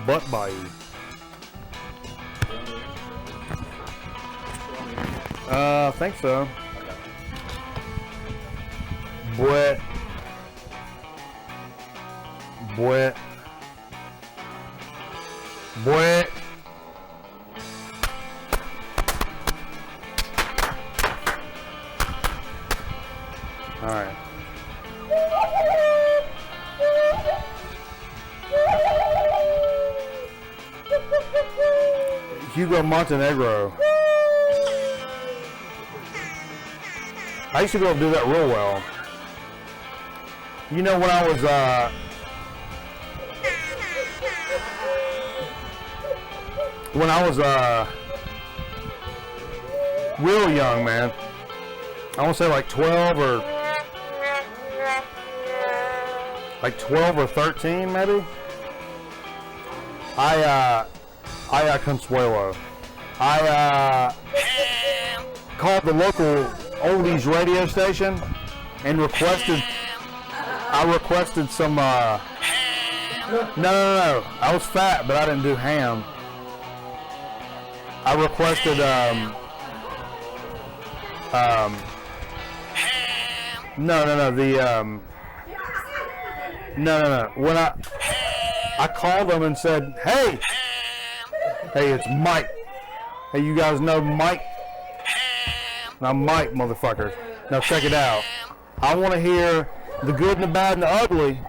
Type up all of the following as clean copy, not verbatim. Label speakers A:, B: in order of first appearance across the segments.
A: butt by you. I think so. But all right. Hugo Montenegro. I used to go and do that real well. You know, when I was real young, man. I want to say like 12 or 13, maybe. Consuelo. I called the local oldies radio station and requested some no, I was fat, but I didn't do ham. I requested when I called them and said, hey, it's Mike. Hey, you guys know Mike? Now, Mike, motherfuckers. Now, check it out. I want to hear the good and the bad and the ugly,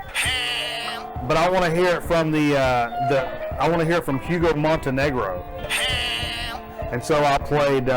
A: but I want to hear it from I want to hear it from Hugo Montenegro. And so I played.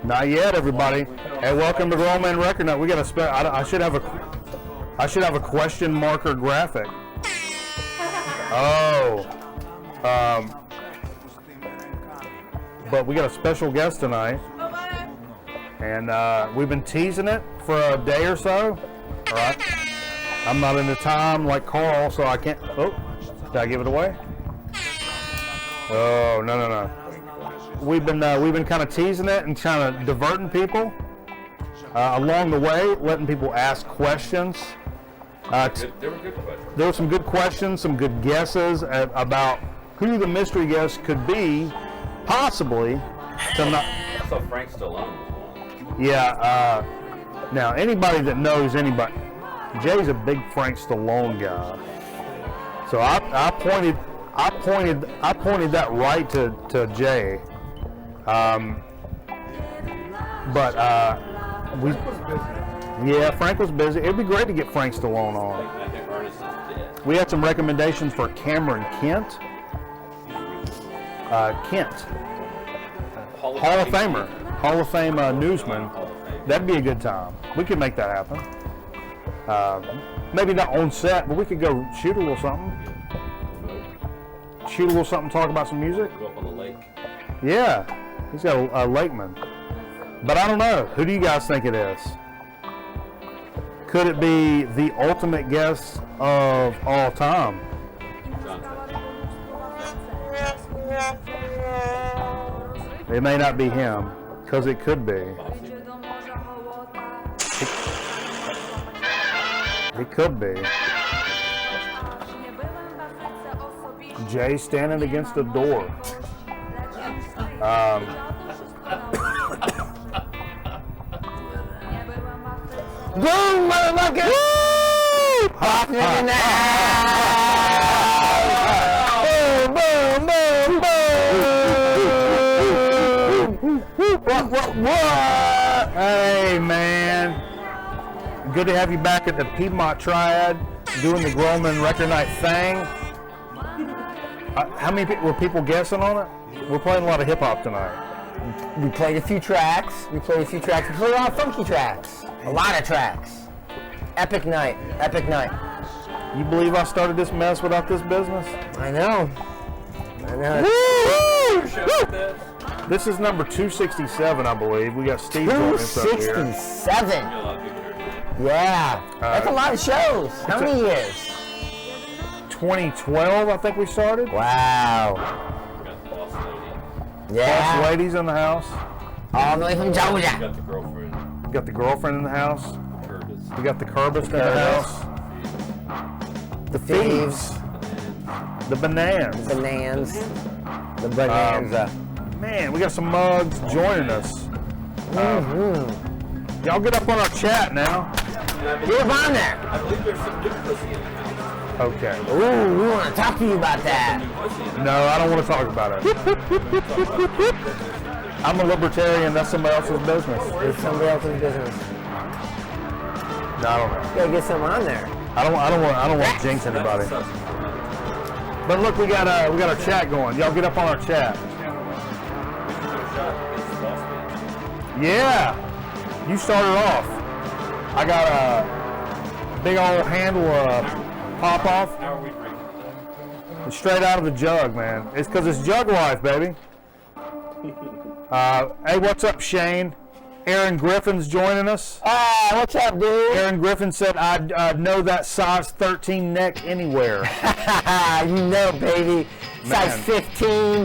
A: Not yet, everybody. Hey, welcome to Grown Man Record Night. We got a I should have a question marker graphic. Oh, but we got a special guest tonight, and we've been teasing it for a day or so. All right. I'm not into time like Carl, so I can't. Oh, did I give it away? Oh, no. We've been kind of teasing it and kind of diverting people along the way, letting people ask questions.
B: There were good questions.
A: There were some good questions, some good guesses about who the mystery guest could be, possibly.
B: I saw Frank Stallone was one.
A: Yeah. Now, anybody that knows anybody, Jay's a big Frank Stallone guy. So I pointed that right to Jay. Frank was busy. It'd be great to get Frank Stallone on.
B: I think Ernest is dead.
A: We had some recommendations for Cameron Kent. Hall of Famer. Hall of Fame newsman. That'd be a good time. We could make that happen. Maybe not on set, but we could go shoot a little something. Talk about some music.
B: Go up on the lake.
A: Yeah, he's got a lakeman. But I don't know. Who do you guys think it is? Could it be the ultimate guest of all time? It may not be him, because it could be. It could be. Jay standing against the door.
C: Boom, motherfucker! Woo! Hot in the house! Boom, boom, boom, boom! What?
A: Hey, man. Good to have you back at the Piedmont Triad doing the Grown Man Record Night thing. How many were people guessing on it? We're playing a lot of hip hop tonight.
C: We played a few tracks. We played a lot of funky tracks. A lot of tracks. Epic night.
A: You believe I started this mess without this business?
C: I know.
B: Your show with this?
A: This is number 267, I believe. We got Steve joining us up here.
C: 267.
B: A lot of people here.
C: Yeah. That's a lot of shows. How many years?
A: 2012, I think we started.
C: Wow.
B: We got the boss lady.
A: Boss
C: Yeah.
A: ladies in the house.
C: All the way from
B: We
C: Georgia.
B: got the girlfriend.
A: We got the girlfriend in the house.
B: Curtis.
A: We got the Curbist in the house. The thieves. The bananas.
C: Bananas. The bonanza.
A: Man, we got some mugs joining us. Y'all get up on our chat now.
C: Get up on there.
B: I believe there's some new pussy in the house.
A: Okay.
C: Ooh, we want to talk to you about that.
B: New pussy in the
A: No, I don't want to talk about it. I'm a libertarian. That's somebody else's business.
C: It's somebody else's business.
A: No, I don't know.
C: You gotta get something on there.
A: I don't want to jinx anybody.
B: That's a substance.
A: But look, we got our chat going. Y'all get up on our chat. Yeah, you started off. I got a big old handle of pop off.
B: How are we drinking?
A: It's straight out of the jug, man. It's because it's jug life, baby. Hey, what's up, Shane? Aaron Griffin's joining us.
C: What's up, dude?
A: Aaron Griffin said, I'd know that size 13 neck anywhere.
C: You know, baby. Size
A: Man.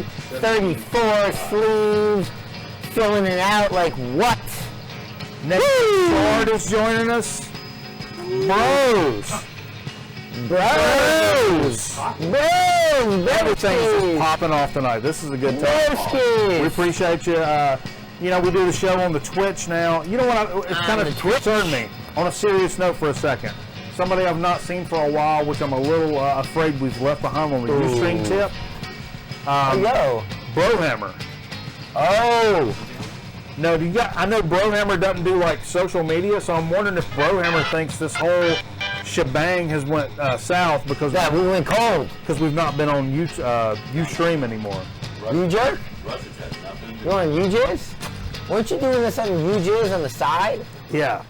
C: 15, 34 sleeves, filling it out like what?
A: Next Sword is joining us. Bros.
C: Bros!
A: Everything is just
C: Bros!
A: popping off tonight. This is a good time. We
C: Broskies!
A: appreciate you. You know, we do the show on the Twitch now. You know what? It's kind
C: On
A: of
C: the Twitch?
A: concerned me. On a serious note for a second. Somebody I've not seen for a while, which I'm a little afraid we've left behind on the Ustream tip.
C: Yo!
A: Brohammer.
C: Oh!
A: No, do you got? I know Brohammer doesn't do like social media, so I'm wondering if Brohammer thinks this whole shebang has went south because
C: Yeah, we went cold.
A: we've not been on Ustream anymore.
C: You jerk?
B: Russia's had nothing to
C: You on UJiz? Weren't you doing this on UJiz on the side?
A: Yeah.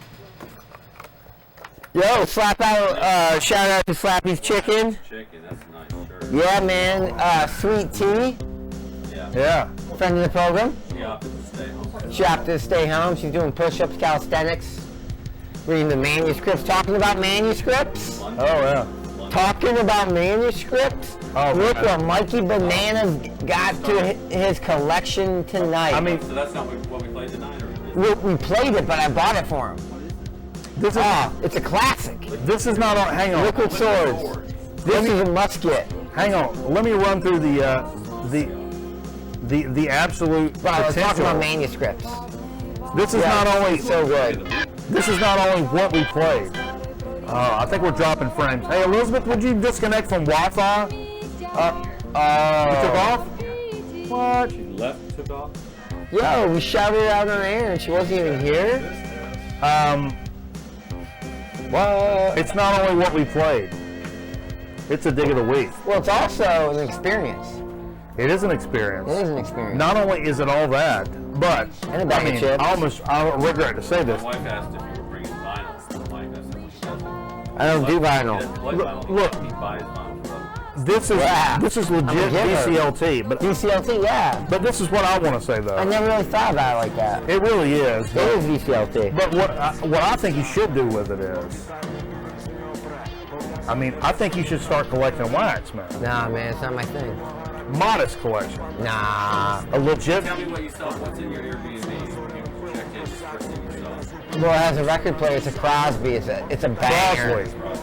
C: Yo, slap out, shout out to Slappy's Chicken.
B: chicken. That's a nice shirt.
C: Yeah, man. Sweet Tea,
B: Yeah.
A: Yeah.
C: friend of the program.
B: She opted to stay home.
C: She opted to stay home. She's doing push-ups, calisthenics, reading the manuscripts, talking about manuscripts.
A: Oh yeah.
C: Talking about manuscripts.
A: Oh,
C: Look
A: man.
C: what Mikey Bananas got to his collection tonight.
A: I mean,
B: So that's not what we played tonight, or
C: we played it, but I bought it for him.
A: this is
C: It's a classic.
A: this is not on. Hang on.
C: Liquid Swords. This is a musket.
A: Hang on. Let me run through the absolute
C: But I was talking about
A: potential.
C: manuscripts.
A: This is not only
C: so good.
A: This is not only what we played. I think we're dropping frames. Hey Elizabeth, would you disconnect from Wi-Fi? You took off? What?
B: she left, took off.
C: Yo, we shouted out on air and she wasn't even here.
A: What? It's not only what we played. It's a dig of the week.
C: Well, it's also an experience.
A: It is an experience.
C: It is an experience.
A: Not only is it all that, but
C: And a bag of chips.
A: I regret to say this.
B: My wife asked if you were bringing vinyl. I'm like, I said, well, she doesn't.
C: I don't do vinyl.
B: Like vinyl.
A: Look.
B: He buys vinyl for other people.
A: This is legit
C: I'm a giver.
A: DCLT, but
C: DCLT, yeah.
A: this is what I want to say though.
C: I never really thought about it like that.
A: It really is.
C: It is DCLT.
A: But what I think you should do with it is, I mean, I think you should start collecting wax, man.
C: Nah, man, it's not my thing.
A: Modest collection.
C: Nah.
A: A legit.
B: Tell me what you saw. What's in your Airbnb? You check in, just first thing you saw.
C: Well, it has a record player. It's a Crosby. It's a banger.
A: Crosley.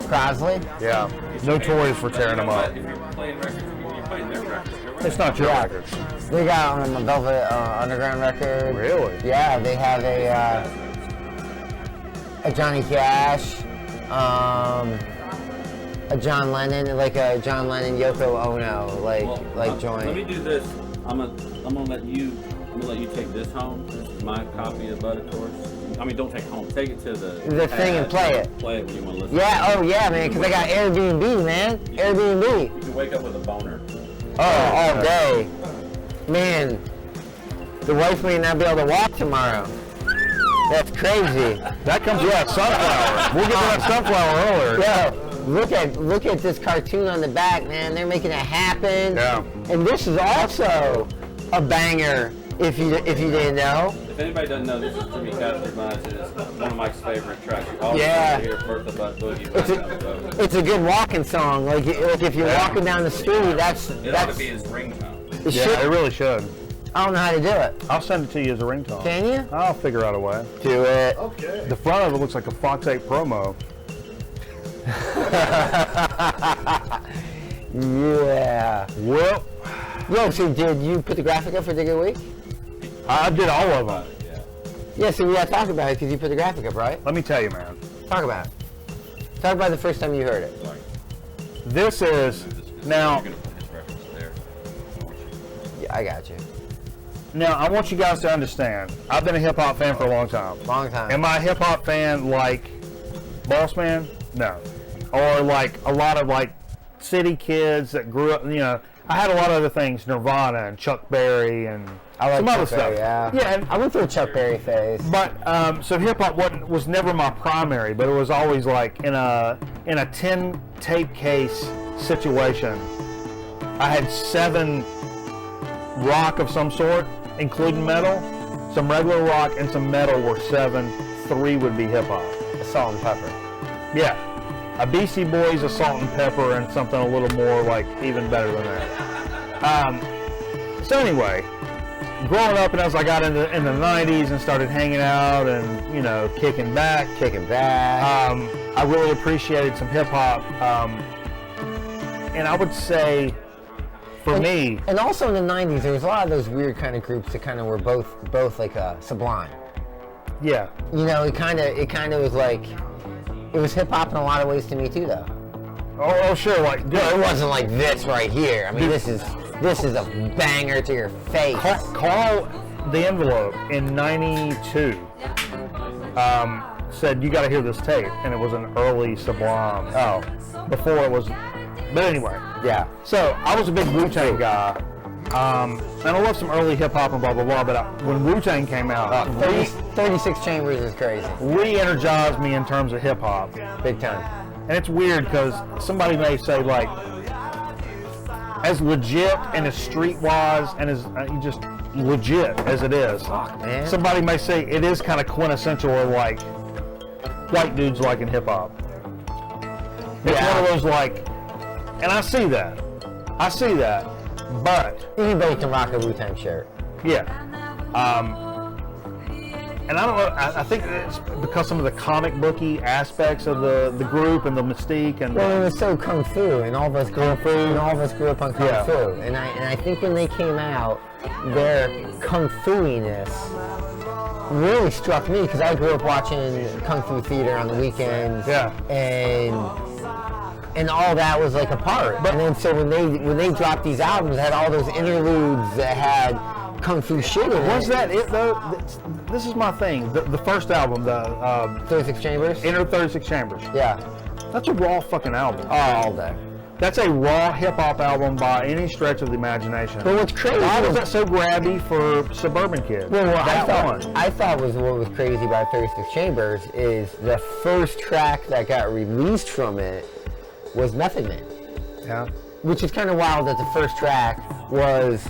C: Crosley?
A: Yeah. Notorious for tearing them up.
B: If you're playing records, you're playing their records.
A: It's not your
C: Yeah.
A: records.
C: They got on a Velvet Underground record.
A: Really?
C: Yeah, they have a Johnny Cash, a John Lennon, like a John Lennon Yoko Ono, like joint.
B: Let me do this. I'm gonna let you take this home. This is my copy of Buttertours. I mean, don't take it home. Take it to the
C: thing and play it.
B: Play it when you want to listen.
C: Yeah, oh yeah, man, because I got Airbnb, man. Airbnb.
B: You can wake up with a boner.
C: Oh, all day. Man, the wife may not be able to walk tomorrow. That's crazy.
A: That comes with sunflower. We'll get to that sunflower earlier.
C: Yo, look at this cartoon on the back, man. They're making it happen.
A: Yeah.
C: And this is also a banger. If you didn't know.
B: If anybody doesn't know, this is Jimmy Castor Bunch. It's one of Mike's favorite tracks. You always hear Bertha Butt Boogie.
C: It's a good walking song. Like if you're walking down the street, that's
B: ought to be his ringtone.
A: It really should.
C: I don't know how to do it.
A: I'll send it to you as a ringtone.
C: Can you?
A: I'll figure out a way.
C: Do it.
D: Okay.
A: The front of it looks like a Fox 8 promo.
C: Yeah.
A: Well,
C: Yo, so did you put the graphic up for Digger Week?
A: I did all of them.
C: Yeah, so we gotta talk about it because you put the graphic up, right?
A: Let me tell you, man.
C: Talk about it. Talk about the first time you heard it.
A: This is now.
B: You're gonna put this reference there.
C: Yeah, I got you.
A: Now, I want you guys to understand. I've been a hip hop fan for a long time.
C: Long time.
A: Am I a hip hop fan like Boss Man? No. Or like a lot of like city kids that grew up. You know, I had a lot of other things, Nirvana and Chuck Berry and some other stuff.
C: Yeah.
A: Yeah. And,
C: I went through a Chuck Berry phase.
A: but so hip hop was never my primary, but it was always like in a 10 tape case situation. I had 7 rock of some sort, including metal, some regular rock, and some metal were 7. 3 would be hip hop.
C: Salt and pepper.
A: Yeah, a Beastie Boys, a Salt and Pepper, and something a little more like even better than that. So anyway, growing up, and as I got in the 90s and started hanging out and, you know, kicking back, I really appreciated some hip hop, and I would say for me,
C: And also in the 90s, there was a lot of those weird kind of groups that kind of were both like Sublime.
A: yeah,
C: You know, it kind of was like, it was hip hop in a lot of ways to me too, though.
A: oh sure, like
C: It wasn't like this right here. I mean, this is a banger to your face.
A: Carl the Envelope in '92 said, you got to hear this tape, and it was an early Sublime. Oh, before it was, but anyway.
C: Yeah.
A: So I was a big Wu-Tang guy, and I love some early hip hop and blah blah blah. But when Wu-Tang came out,
C: 36 Chambers is crazy.
A: re-energized me in terms of hip hop.
C: Big time.
A: And it's weird because somebody may say like, as legit and as streetwise and as just legit as it is,
C: man.
A: somebody may say it is kind of quintessential or like white dudes liking hip hop. It's one of those like, and I see that, but
C: Anybody can rock a Wu-Tang shirt.
A: yeah. And I don't know, I think it's because some of the comic booky aspects of the group and the mystique and
C: Well, it was so kung fu, and all of us grew up on kung fu. And I think when they came out, their kung fu-iness really struck me because I grew up watching kung fu theater on the weekends.
A: Yeah.
C: And all that was like a part. And then so when they dropped these albums, they had all those interludes that had kung fu shit in it.
A: Was that it though? This is my thing. The first album, the
C: 36 Chambers?
A: Inner 36 Chambers.
C: Yeah.
A: That's a raw fucking album.
C: Oh, all day.
A: That's a raw hip hop album by any stretch of the imagination.
C: But what's crazy
A: Why was
C: is-
A: that so grabby for suburban kids?
C: Well,
A: That one.
C: I thought was what was crazy about 36 Chambers is the first track that got released from it was Method Man.
A: Yeah.
C: Which is kind of wild that the first track was,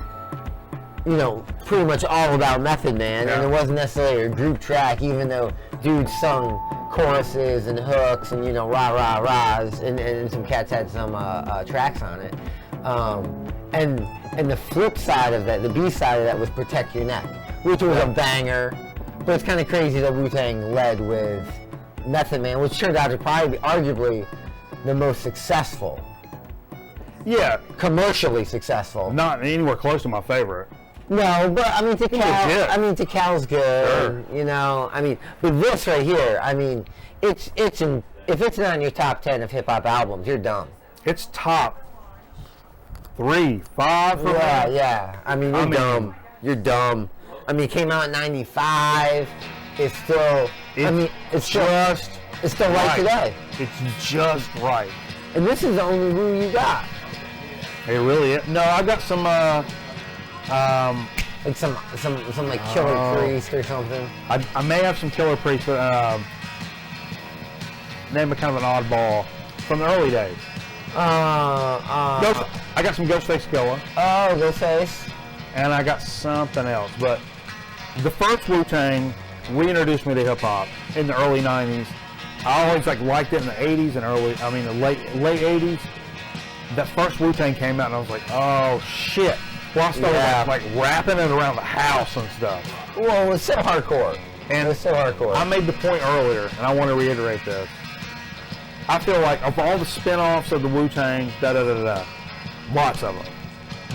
C: you know, pretty much all about Method Man, and
A: Yeah.
C: it wasn't necessarily a group track, even though dudes sung choruses and hooks and, you know, rah rah rahs, and some cats had some tracks on it. And the flip side of that, the B side of that, was Protect Your Neck, which was a banger. But it's kind of crazy that Wu-Tang led with Method Man, which turned out to probably be arguably the most successful,
A: Yeah.
C: commercially successful.
A: Not anywhere close to my favorite.
C: No, but I mean,
A: legit.
C: Tikal's good. You know, I mean, but this right here, I mean, if it's not in your top 10 of hip hop albums, you're dumb.
A: It's top 3, 5 for me.
C: Yeah. I mean, you're dumb. You're dumb. I mean, it came out in '95. It's still. It's still right today.
A: It's just right.
C: And this is the only Wu you got.
A: It really is. No, I got some
C: Like some like Killer Priest or something.
A: I may have some Killer Priest, but name it kind of an oddball from the early days. I got some Ghostface Killer.
C: Oh, Ghostface.
A: And I got something else, but the first Wu-Tang reintroduced me to hip hop in the early '90s. I always liked it in the '80s and the late '80s. That first Wu-Tang came out, and I was like, oh shit. Well, I started like rapping it around the house and stuff.
C: Well, it was so hardcore.
A: And
C: it was so hardcore.
A: I made the point earlier, and I want to reiterate this. I feel like of all the spin-offs of the Wu-Tang, lots of them.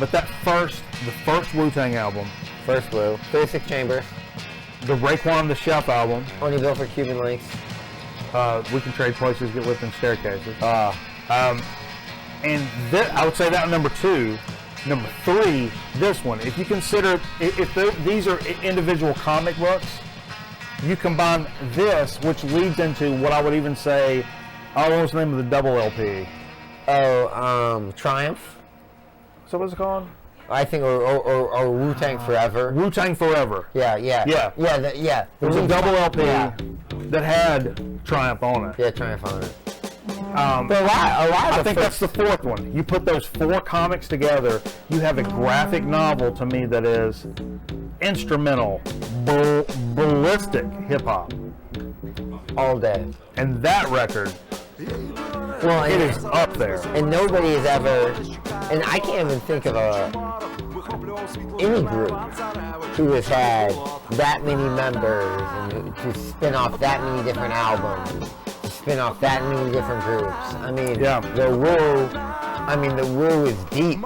A: But the first Wu-Tang album,
C: First Wu, 36 Chambers,
A: the Raekwon the Chef album,
C: Only Built for Cuban Links,
A: We Can Trade Places, Get Lifted in Staircases. And I would say that number 2. Number 3, this one. If you consider, these are individual comic books, you combine this, which leads into what I would even say, what was the name of the double LP?
C: Triumph.
A: So what's it called?
C: I think, or Wu-Tang Forever.
A: Wu-Tang Forever.
C: Yeah.
A: There was a double LP that had Triumph on it.
C: Yeah, Triumph on it.
A: But I think that's the 4th one. You put those 4 comics together, you have a graphic novel to me that is instrumental, ballistic hip-hop.
C: All day.
A: And that record, it is up there.
C: And nobody has ever, and I can't even think of any group who has had that many members and to spin off that many different albums, to spin off that many different groups. I mean, the Wu is deep.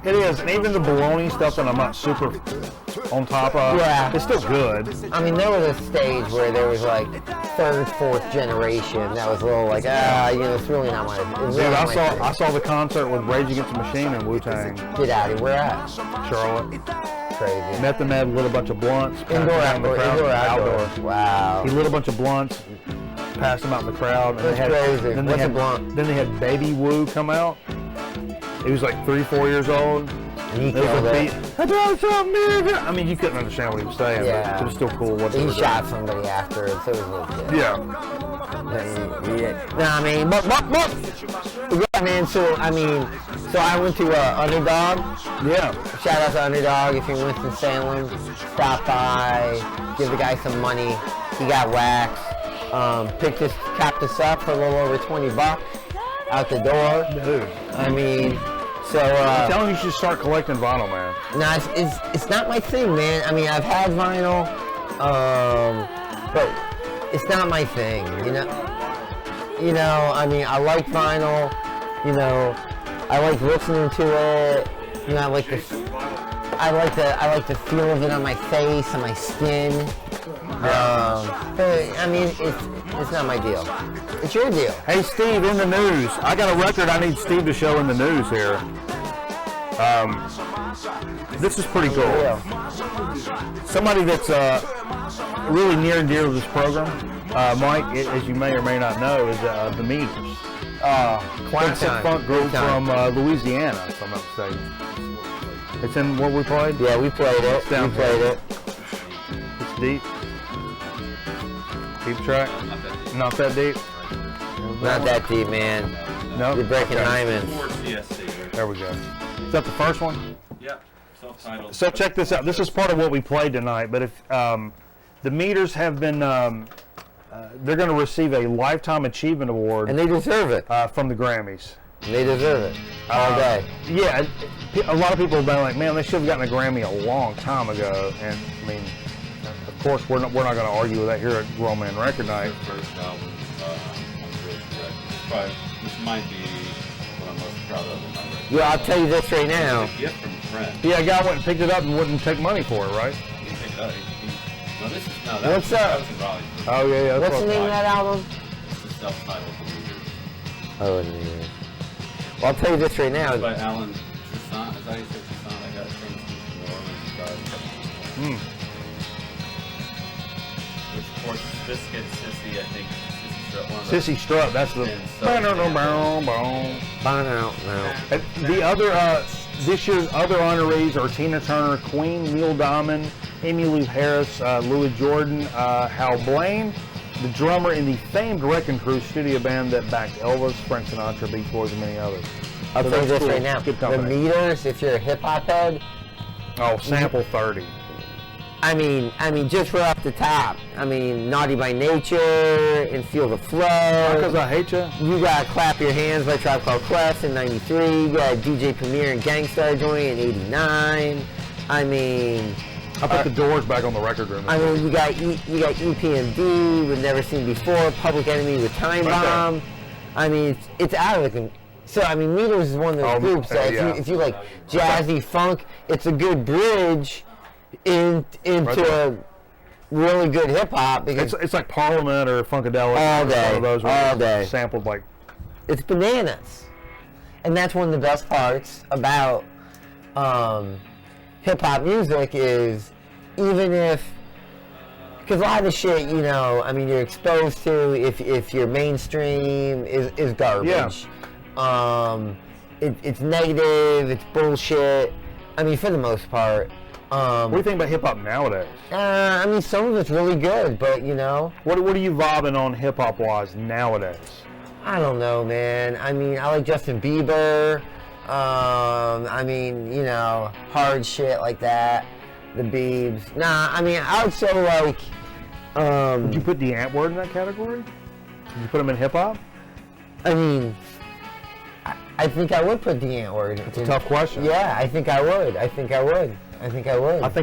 A: It is, and even the baloney stuff that I'm not super on top of, it's still good.
C: I mean, there was a stage where there was like 3rd, 4th generation that was a little like, it's really not my. Really
A: I saw the concert with Rage Against the Machine and Wu-Tang.
C: Get out of here. Where at?
A: Charlotte.
C: Crazy.
A: Met the man, lit a bunch of blunts.
C: Indoor, outdoor. Wow.
A: He lit a bunch of blunts, passed them out in the crowd.
C: That's crazy. What's a blunt?
A: Then they had Baby Wu come out. He was like 3-4 years old.
C: And he killed it.
A: I mean, you couldn't understand what he was saying, but it was still cool.
C: He shot somebody after it, so it was legit.
A: Yeah.
C: No, I mean, yeah, man. So I went to Underdog.
A: Yeah.
C: Shout out to Underdog. If you're in Winston-Salem, stop by, give the guy some money. He got waxed. Capped us up for a little over $20 out the door.
A: Dude.
C: I mean, so.
A: I'm telling you, you should start collecting vinyl, man.
C: No, it's not my thing, man. I mean, I've had vinyl, but it's not my thing, you know. I mean, I like vinyl, I like listening to it, I like the feel of it on my face, on my skin. But I mean, it's not my deal. It's your deal.
A: Hey, Steve, in the news. I got a record I need Steve to show in the news here. This is pretty cool. Somebody that's really near and dear to this program, Mike, as you may or may not know, is the Meters. Classic funk group from Louisiana, if I'm not mistaken. It's in what we played?
C: Yeah, we played it.
A: We played it. It's deep. Deep track? Not that deep?
C: Not that deep, man.
A: No?
C: You're breaking diamonds.
A: There we go. Is that the first one?
B: Yep. Self-titled.
A: So check this out. This is part of what we played tonight, but if the Meters have been, they're going to receive a Lifetime Achievement Award.
C: And they deserve it.
A: From the Grammys.
C: They deserve it. All day.
A: Yeah. A lot of people have been like, man, they should have gotten a Grammy a long time ago. And, I mean, of course, we're not going to argue with that here at Grown Man Record Night.
B: First album on the record. This might be what I'm most proud of on my record.
C: Yeah, I'll tell you this right now.
B: It's a gift from a friend.
A: Yeah, a guy went and picked it up and wouldn't take money for it, right?
B: He picked up. No, this is that
C: What's
B: that was in Raleigh.
A: Oh, yeah.
C: What's the name of that album?
B: It's a self-titled.
C: Oh, yeah. Well, I'll tell you this right now.
B: It's by Alan Tristan. Is that how you say Tristan? I got it from New Orleans. Which, of course, this gets Sissy, I think. Sissy Strut one.
A: Sissy Strut, that's the...
C: The other,
A: This year's other honorees are Tina Turner, Queen, Neil Diamond, Emmylou Harris, Louis Jordan, Hal Blaine, the drummer in the famed Wrecking Crew studio band that backed Elvis, Frank Sinatra, Beach Boys, and many others.
C: I'll tell you this
A: cool.
C: right now.
A: Good
C: The
A: company.
C: meters, if you're a hip hop head,
A: Oh, sample 30.
C: I mean, just right off the top. I mean, Naughty by Nature and Feel the Flow.
A: Because I hate you.
C: You got Clap Your Hands by Tribe Called Quest in '93. You got DJ Premier and Gangstar Joint in '89. I mean,
A: I put the Doors back on the record room.
C: I mean, you got EPMD with Never Seen Before, Public Enemy with Time
A: Right there.
C: Bomb. I mean, it's out of the. So I mean, Meters is one of those groups that
A: yeah.
C: if you like jazzy funk, it's a good bridge into
A: there.
C: really good hip hop because
A: It's like Parliament or Funkadelic.
C: All
A: or
C: day,
A: one of those where
C: all
A: it's
C: day.
A: sampled like.
C: it's bananas, and that's one of the best parts about hip hop music is even if. Because a lot of the shit, you know, I mean, you're exposed to if you're mainstream is garbage.
A: Yeah.
C: It's negative, it's bullshit. I mean, for the most part.
A: What do you think about hip hop nowadays?
C: I mean, some of it's really good, but you know,
A: What are you vibing on hip hop wise nowadays?
C: I don't know, man. I mean, I like Justin Bieber. I mean, you know, hard shit like that. The Biebs. Nah, I mean, I would say like.
A: Would you put the Ant Word in that category? Did you put him in hip hop?
C: I mean, I think I would put the Ant Word.
A: It's a tough question.
C: Yeah, I think I would. I think I would.
A: I think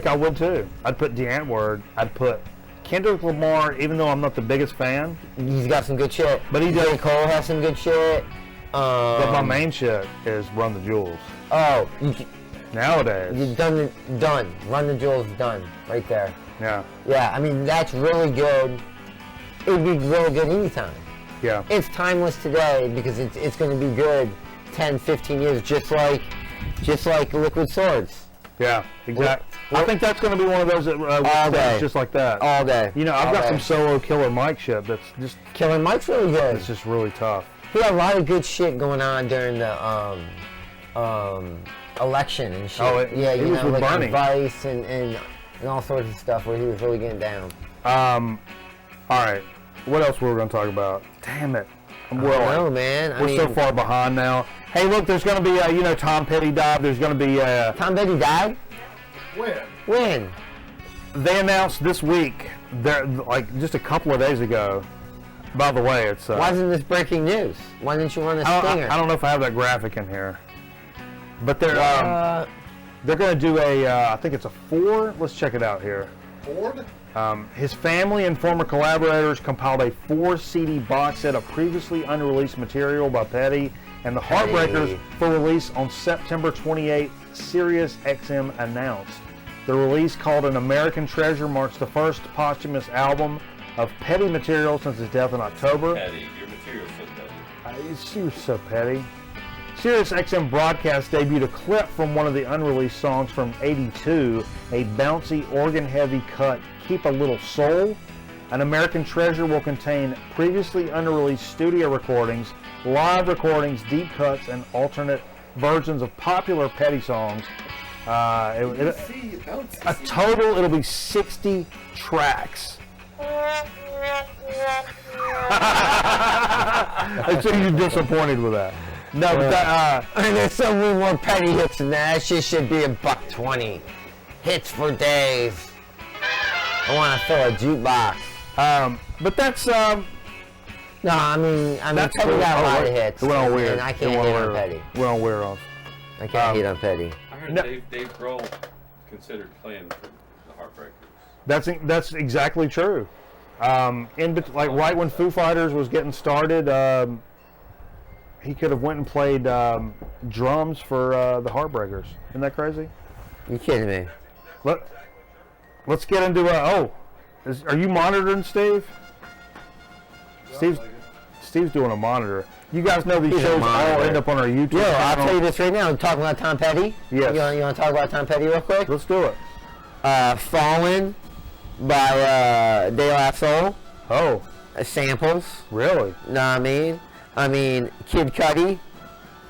A: I would too. I'd put the Ant Word. I'd put Kendrick Lamar, even though I'm not the biggest fan.
C: He's got some good shit.
A: But he does.
C: J. Cole has some good shit.
A: But my main shit is Run the Jewels.
C: Oh,
A: Nowadays.
C: you're done. Run the Jewels, done. Right there.
A: Yeah.
C: Yeah, I mean, that's really good. It would be really good anytime.
A: Yeah.
C: It's timeless today because it's going to be good 10, 15 years, just like Liquid Swords.
A: Yeah, exactly. I think that's going to be one of those that
C: All day.
A: just like that.
C: All day.
A: You know, I've
C: All
A: got
C: day.
A: some solo Killer Mike shit that's just
C: Killer Mike's really good.
A: it's just really tough.
C: He had a lot of good shit going on during the election and shit.
A: Oh,
C: yeah,
A: he
C: you
A: was
C: know,
A: with
C: like
A: Bernie.
C: Vice and all sorts of stuff where he was really getting down.
A: All right. What else were we going to talk about? Damn it.
C: I don't know, man. I
A: We're
C: mean,
A: so far behind now. Hey, look, there's going to be, you know, Tom Petty died. There's going to be,
C: Tom Petty died? When?
A: they announced this week, like just a couple of days ago. By the way, it's.
C: Why isn't this breaking news? Why didn't you run a stinger?
A: I don't know if I have that graphic in here. But they're going to do I think it's a 4. Let's check it out here.
D: Ford?
A: His family and former collaborators compiled a 4 CD box set of previously unreleased material by Petty and the Heartbreakers for release on September 28th, Sirius XM announced. The release, called An American Treasure, marks the first posthumous album of Petty material since his death in October.
B: Petty, your material's so petty.
A: You're so petty. Sirius XM broadcast debuted a clip from one of the unreleased songs from '82, a bouncy organ-heavy cut, Keep a Little Soul. An American Treasure will contain previously unreleased studio recordings, live recordings, deep cuts, and alternate versions of popular Petty songs. It'll be 60 tracks. I'm sure you're disappointed with that. No, but
C: I mean, there's so many more Petty hits than that. That shit should be $1.20. Hits for days. I want to fill a jukebox.
A: But that's
C: No, I mean,
A: that's
C: Petty
A: cool.
C: got a lot
A: Oh,
C: of hits.
A: It went on weird.
C: And I can't hate on Petty.
A: Went on weird off.
C: I can't hate on Petty.
B: I heard
A: No.
B: Dave Grohl considered playing for the Heartbreakers.
A: That's exactly true. Right when Foo Fighters was getting started, he could have went and played drums for the Heartbreakers. Isn't that crazy?
C: You kidding me?
A: Let's get into are you monitoring, Steve? Steve's doing a monitor. You guys know these
C: He's a
A: shows all
C: monitor.
A: end up on our YouTube
C: Yo, I'll
A: channel.
C: tell you this right now. I'm talking about Tom Petty.
A: Yes.
C: You want to talk about Tom Petty real quick?
A: Let's do it.
C: Fallen by De La Soul.
A: Oh,
C: Samples.
A: really?
C: Know what I mean? Kid Cudi.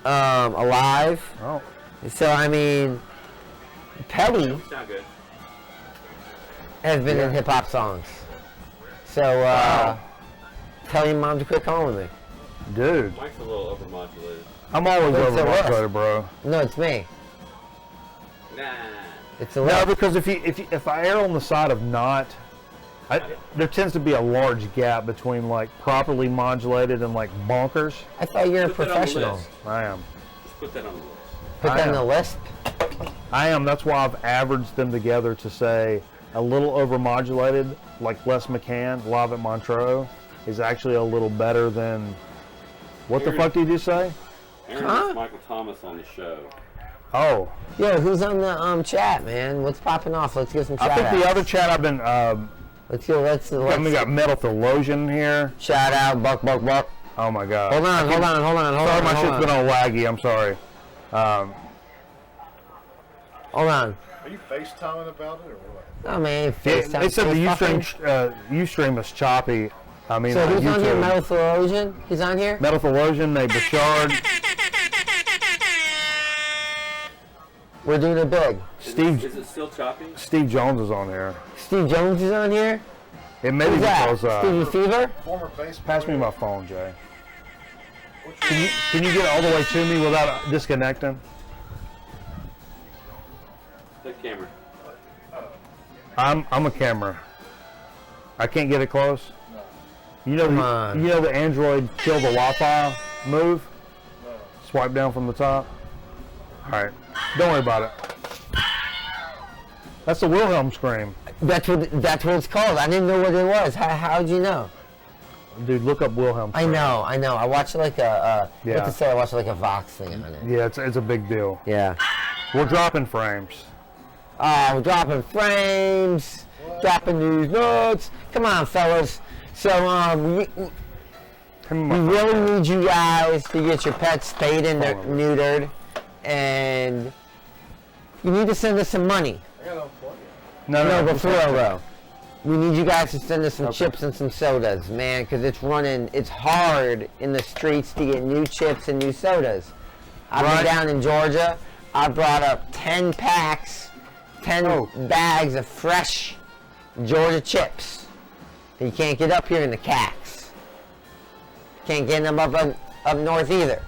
C: Alive.
A: Oh,
C: So I mean, Petty
B: You sound good.
C: has been in hip hop songs. So tell your mom to quit calling me.
A: Dude,
B: Mike's a little overmodulated.
A: I'm always
C: What's the
A: overmodulated, bro.
C: No, it's me.
B: Nah.
C: It's a
A: No,
C: left.
A: because if I err on the side of not, there tends to be a large gap between like properly modulated and like bonkers.
C: I thought you were a
B: Put that on the
C: professional.
B: list.
A: I am.
B: Just put that on the list.
C: Put
A: I
C: that on
A: am.
C: the list.
A: I am. That's why I've averaged them together to say a little overmodulated, like Les McCann, Live at Montreux, is actually a little better than. What the fuck did you say?
B: Aaron
C: Huh?
B: has Michael Thomas on the show.
A: Oh,
C: Yo, who's on the chat, man? What's popping off? Let's get some shout
A: I think
C: outs.
A: the other chat I've been.
C: Let's go. Let's
A: We got Metal Theologian here.
C: shout out. Buck.
A: Oh my god.
C: Hold on.
A: Sorry, my
C: Hold
A: shit's
C: on.
A: been all laggy. I'm sorry.
C: Hold on.
D: Are you FaceTiming about it or what?
C: Oh man,
A: They
C: FaceTime.
A: said the
C: FaceTime.
A: Ustream is choppy. I mean,
C: So who's on here?
A: YouTube.
C: Metal Theologian? He's on here?
A: Metal Theologian, Nate Bouchard,
C: We're doing it big.
B: Is it still choppy?
A: Steve Jones is on here.
C: Steve Jones is on here?
A: It may be
C: Who's that?
A: because
C: Stevie Fever?
D: Former bass
A: pass me
D: player.
A: my phone, Jay. Can you get all the way to me without disconnecting?
B: That camera.
A: I'm a camera. I can't get it close. You know
C: Come on.
A: the Android kill the Wi-Fi move? Swipe down from the top. All right, don't worry about it. That's the Wilhelm scream,
C: That's what it's called. I didn't know what it was. How'd you know?
A: dude. Look up Wilhelm
C: I
A: scream.
C: know. I watched like a
A: Yeah.
C: what to say? I watched like a Vox thing on it.
A: Yeah, it's a big deal.
C: Yeah.
A: We're dropping frames.
C: We're dropping frames, dropping news notes. Come on, fellas. So we
A: Come on,
C: really need you guys to get your pets spayed and neutered, and you need to send us some money.
D: I got to unplug it.
C: No,
A: just
C: before
A: have to-
C: though. We need you guys to send us some
A: Okay.
C: chips and some sodas, man, because it's hard in the streets to get new chips and new sodas. I've
A: Right.
C: been down in Georgia. I brought up 10 packs, 10
A: Oh.
C: bags of fresh Georgia chips. You can't get up here in the CACs. Can't get them up north either.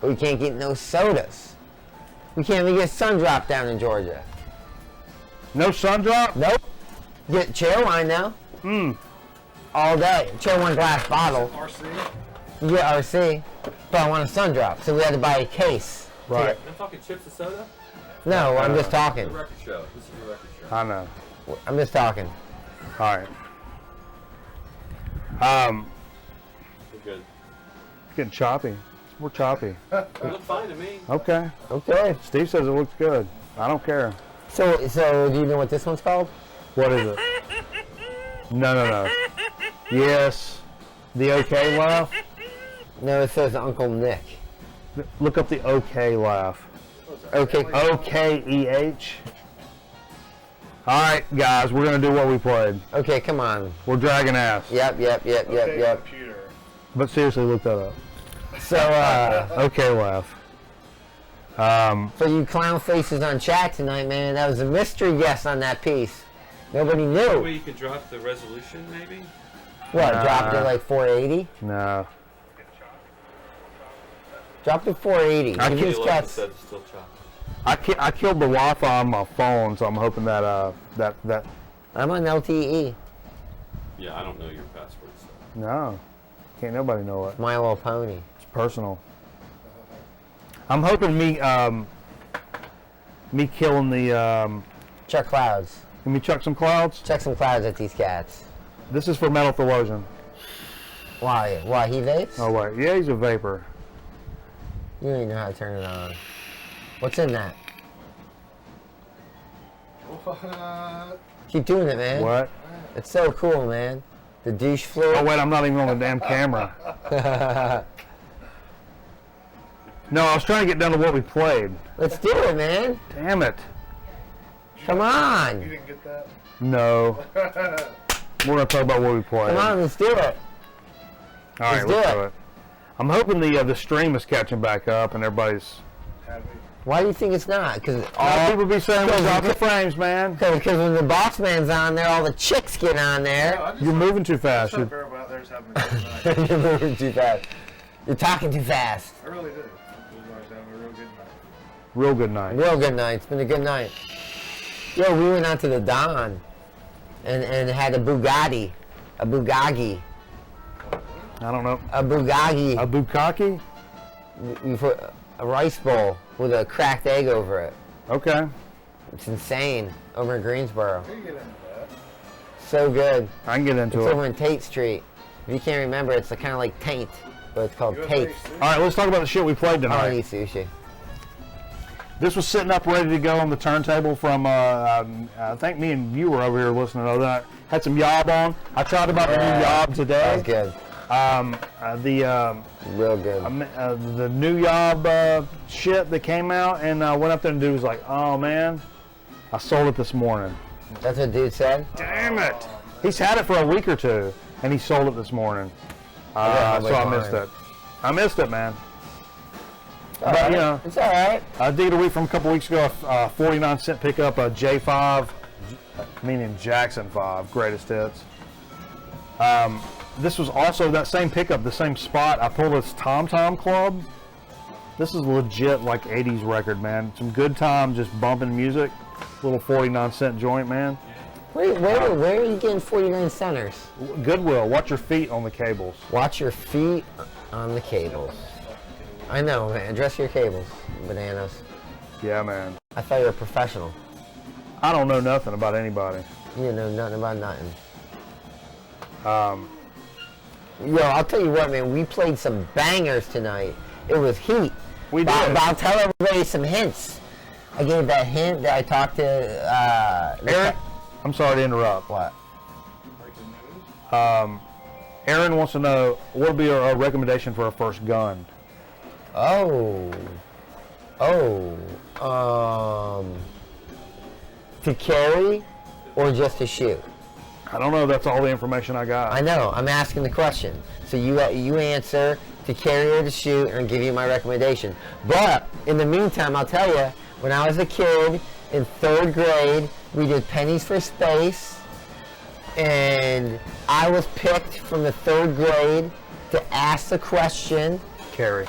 C: But we can't get no sodas. We can't even get Sun Drop down in Georgia.
A: No sun drop?
C: Nope. Get chair wine now. All day. Chair one glass bottle.
D: RC?
C: You get RC. But I want a Sun Drop, so we had to buy a case.
A: Right.
B: I'm talking chips and soda?
C: No, I'm just
B: The
C: talking.
B: record show. This is the record show.
A: I know.
C: I'm just talking.
A: All right.
B: We're good.
A: Getting choppy. We're choppy.
B: It looked fine to me.
A: Okay.
C: Okay.
A: Steve says it looks good. I don't care.
C: So do you know what this one's called?
A: What is it? No. Yes. The OK laugh.
C: No, it says Uncle Nick.
A: Look up the OK laugh.
C: Okay.
A: OKEH. All right, guys, we're gonna do what we played.
C: Okay, come on.
A: We're dragging ass.
C: Yep.
D: Okay, computer.
A: But seriously, look that up.
C: So,
A: OK laugh.
C: for you clown faces on chat tonight, man, that was a mystery guest on that piece. Nobody
B: That way
C: knew.
B: you can drop the resolution, maybe?
C: What, dropped it like 480?
A: No.
C: Dropped it 480.
A: I
C: Give
A: can't-
C: these
B: Like
C: cats.
B: said, it's still choppy.
A: I killed the Wi-Fi on my phone, so I'm hoping that that
C: I'm on LTE.
B: Yeah, I don't know your password. So.
A: no, can't nobody know it.
C: My Little Pony.
A: It's personal. I'm hoping me killing the
C: Chuck Clouds.
A: can we chuck some clouds?
C: Check some clouds at these cats.
A: This is for Metal Theologian.
C: Why? Why, he vapes?
A: Oh wait, yeah, he's a vapor.
C: You don't even know how to turn it on. What's in that?
D: What?
C: Keep doing it, man.
A: What?
C: It's so cool, man. The douche fluid.
A: Oh wait, I'm not even on the damn camera. No, I was trying to get down to what we played.
C: Let's do it, man.
A: Damn it.
C: Come
D: You
C: on.
D: didn't get that?
A: No. We're gonna talk about what we played.
C: Come on, let's do it.
A: All right,
C: let's do
A: let's
C: it.
A: do it. I'm hoping the stream is catching back up and everybody's.
D: Happy.
C: Why do you think it's not? Because
A: People be saying we're dropping frames, man.
C: Because when the boss man's on there, all the chicks get on there.
D: No, I just
A: You're
D: thought-
A: moving too fast.
D: Some girl out there's having a good night.
C: You're moving too fast. You're talking too fast.
D: I really do. Everybody's having a real good night.
A: Real good night.
C: Real good night. It's been a good night. Yo, we went out to the Don and had a Bugatti. A Bugatti.
A: I don't know.
C: A Bugatti.
A: A bukkake?
C: You put a rice bowl with a cracked egg over it.
A: Okay.
C: It's insane. Over in Greensboro.
D: How do you get into that?
C: So good.
A: I can get
C: It's
A: into
C: over
A: it.
C: in Tate Street. If you can't remember, it's kind of like Taint, but it's called
D: You have
C: Tate.
D: taste too?
A: All right, let's talk about the shit we played
C: I don't
A: tonight.
C: eat sushi.
A: This was sitting up ready to go on the turntable from, I think me and you were over here listening to that. Had some yob on. I tried about the new yob
C: That
A: today.
C: was good. Real good.
A: The new yob shit that came out, and I went up there and dude was like, oh man, I sold it this morning.
C: That's what dude said?
A: Damn it. He's had it for a week or two, and he sold it this morning. So I missed it. I missed it, man.
C: All
A: But,
C: right.
A: you know,
C: It's all right.
A: I did a week from a couple weeks ago, 49-cent pickup, a J5, meaning Jackson 5, greatest hits. This was also that same pickup, the same spot. I pulled this Tom Tom Club. This is legit like 80s record, man. Some good time just bumping music. Little 49-cent joint, man.
C: Where are you getting 49 centers?
A: Goodwill, watch your feet on the cables.
C: Watch your feet on the cables. I know, man. Address your cables, bananas.
A: Yeah, man.
C: I thought you were a professional.
A: I don't know nothing about anybody.
C: You know nothing about nothing. Yo, I'll tell you what, man. We played some bangers tonight. It was heat.
A: We
C: But
A: did.
C: I'll tell everybody some hints. I gave that hint that I talked to.
A: Aaron, I'm sorry to interrupt.
C: What?
A: Aaron wants to know what would be a recommendation for a first gun.
C: Oh. To carry or just to shoot?
A: I don't know. That's all the information I got.
C: I know. I'm asking the question. So you answer to carry or to shoot, and I'll give you my recommendation. But in the meantime, I'll tell you, when I was a kid in 3rd grade, we did pennies for space, and I was picked from the 3rd grade to ask the question.
A: Carry.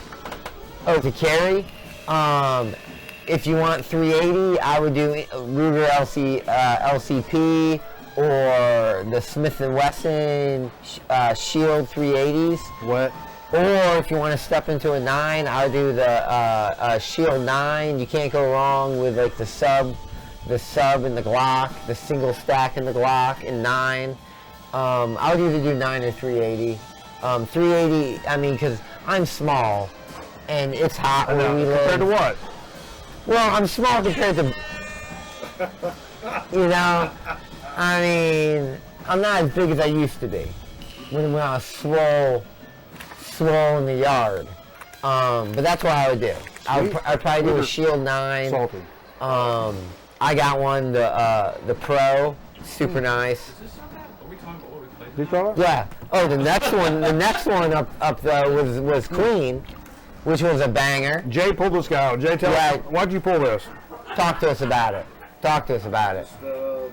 C: Oh, to carry. If you want 380, I would do Ruger LCP or the Smith & Wesson Shield 380s.
A: What?
C: Or if you want to step into a 9, I would do the Shield 9. You can't go wrong with like the sub and the Glock, the single stack in the Glock in 9. I would either do 9 or 380. 380, I mean, because I'm small and it's hot where we live.
A: Compared to what?
C: Well, I'm small compared to, you know, I mean, I'm not as big as I used to be when I was swole in the yard. But that's what I would do. I'd probably do a Shield 9.
A: Salty.
C: I got one, the Pro, super nice.
B: Are we talking about what we played?
A: Did you try that?
C: Yeah. Oh, the next one up there was Clean, which was a banger.
A: Jay pulled this guy out. Jay, tell
C: Yeah.
A: us, why'd you pull this?
C: Talk to us about it. Talk to us about it.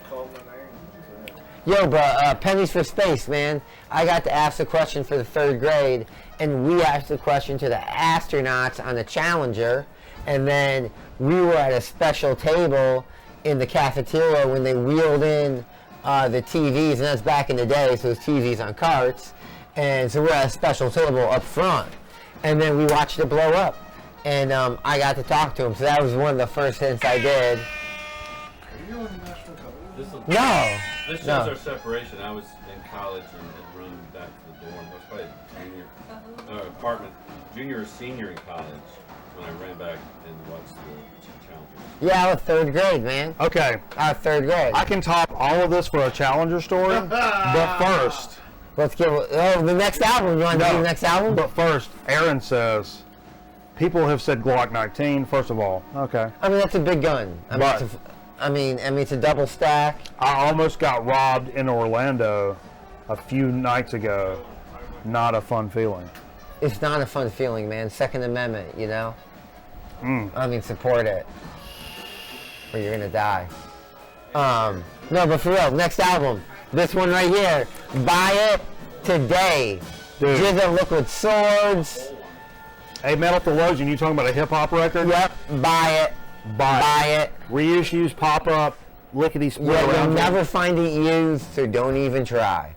D: Call my name.
C: Yo, but pennies for space, man. I got to ask the question for the 3rd grade, and we asked the question to the astronauts on the Challenger, and then we were at a special table in the cafeteria when they wheeled in the TVs, and that's back in the day, so it was TVs on carts, and so we're at a special table up front, and then we watched it blow up, and I got to talk to him, so that was one of the first hints I did.
D: Are you on national television?
C: No.
B: This shows
C: No.
B: our separation. I was in college and had run back to the dorm. I was probably junior or senior in college when I ran back and watched the Challenger.
C: Yeah, I was 3rd grade, man.
A: Okay,
C: I was 3rd grade.
A: I can top all of this for a Challenger story, but first,
C: Let's give the next album. You want to do the next album?
A: But first, Aaron says, people have said Glock 19, first of all. Okay.
C: I mean, that's a big gun.
A: But-
C: I mean, it's a double stack.
A: I almost got robbed in Orlando a few nights ago. Not a fun feeling.
C: It's not a fun feeling, man. Second Amendment, you know? I mean, support it, or you're gonna die. No, but for real, next album, this one right here, buy it today.
A: Dude.
C: Jizza Liquid Swords.
A: Hey, Metal Theologian, you talking about a hip hop record?
C: Yep, buy it. Buy it.
A: Reissues pop up, lickety split
C: Yeah, you'll
A: around.
C: never find it used, so don't even try.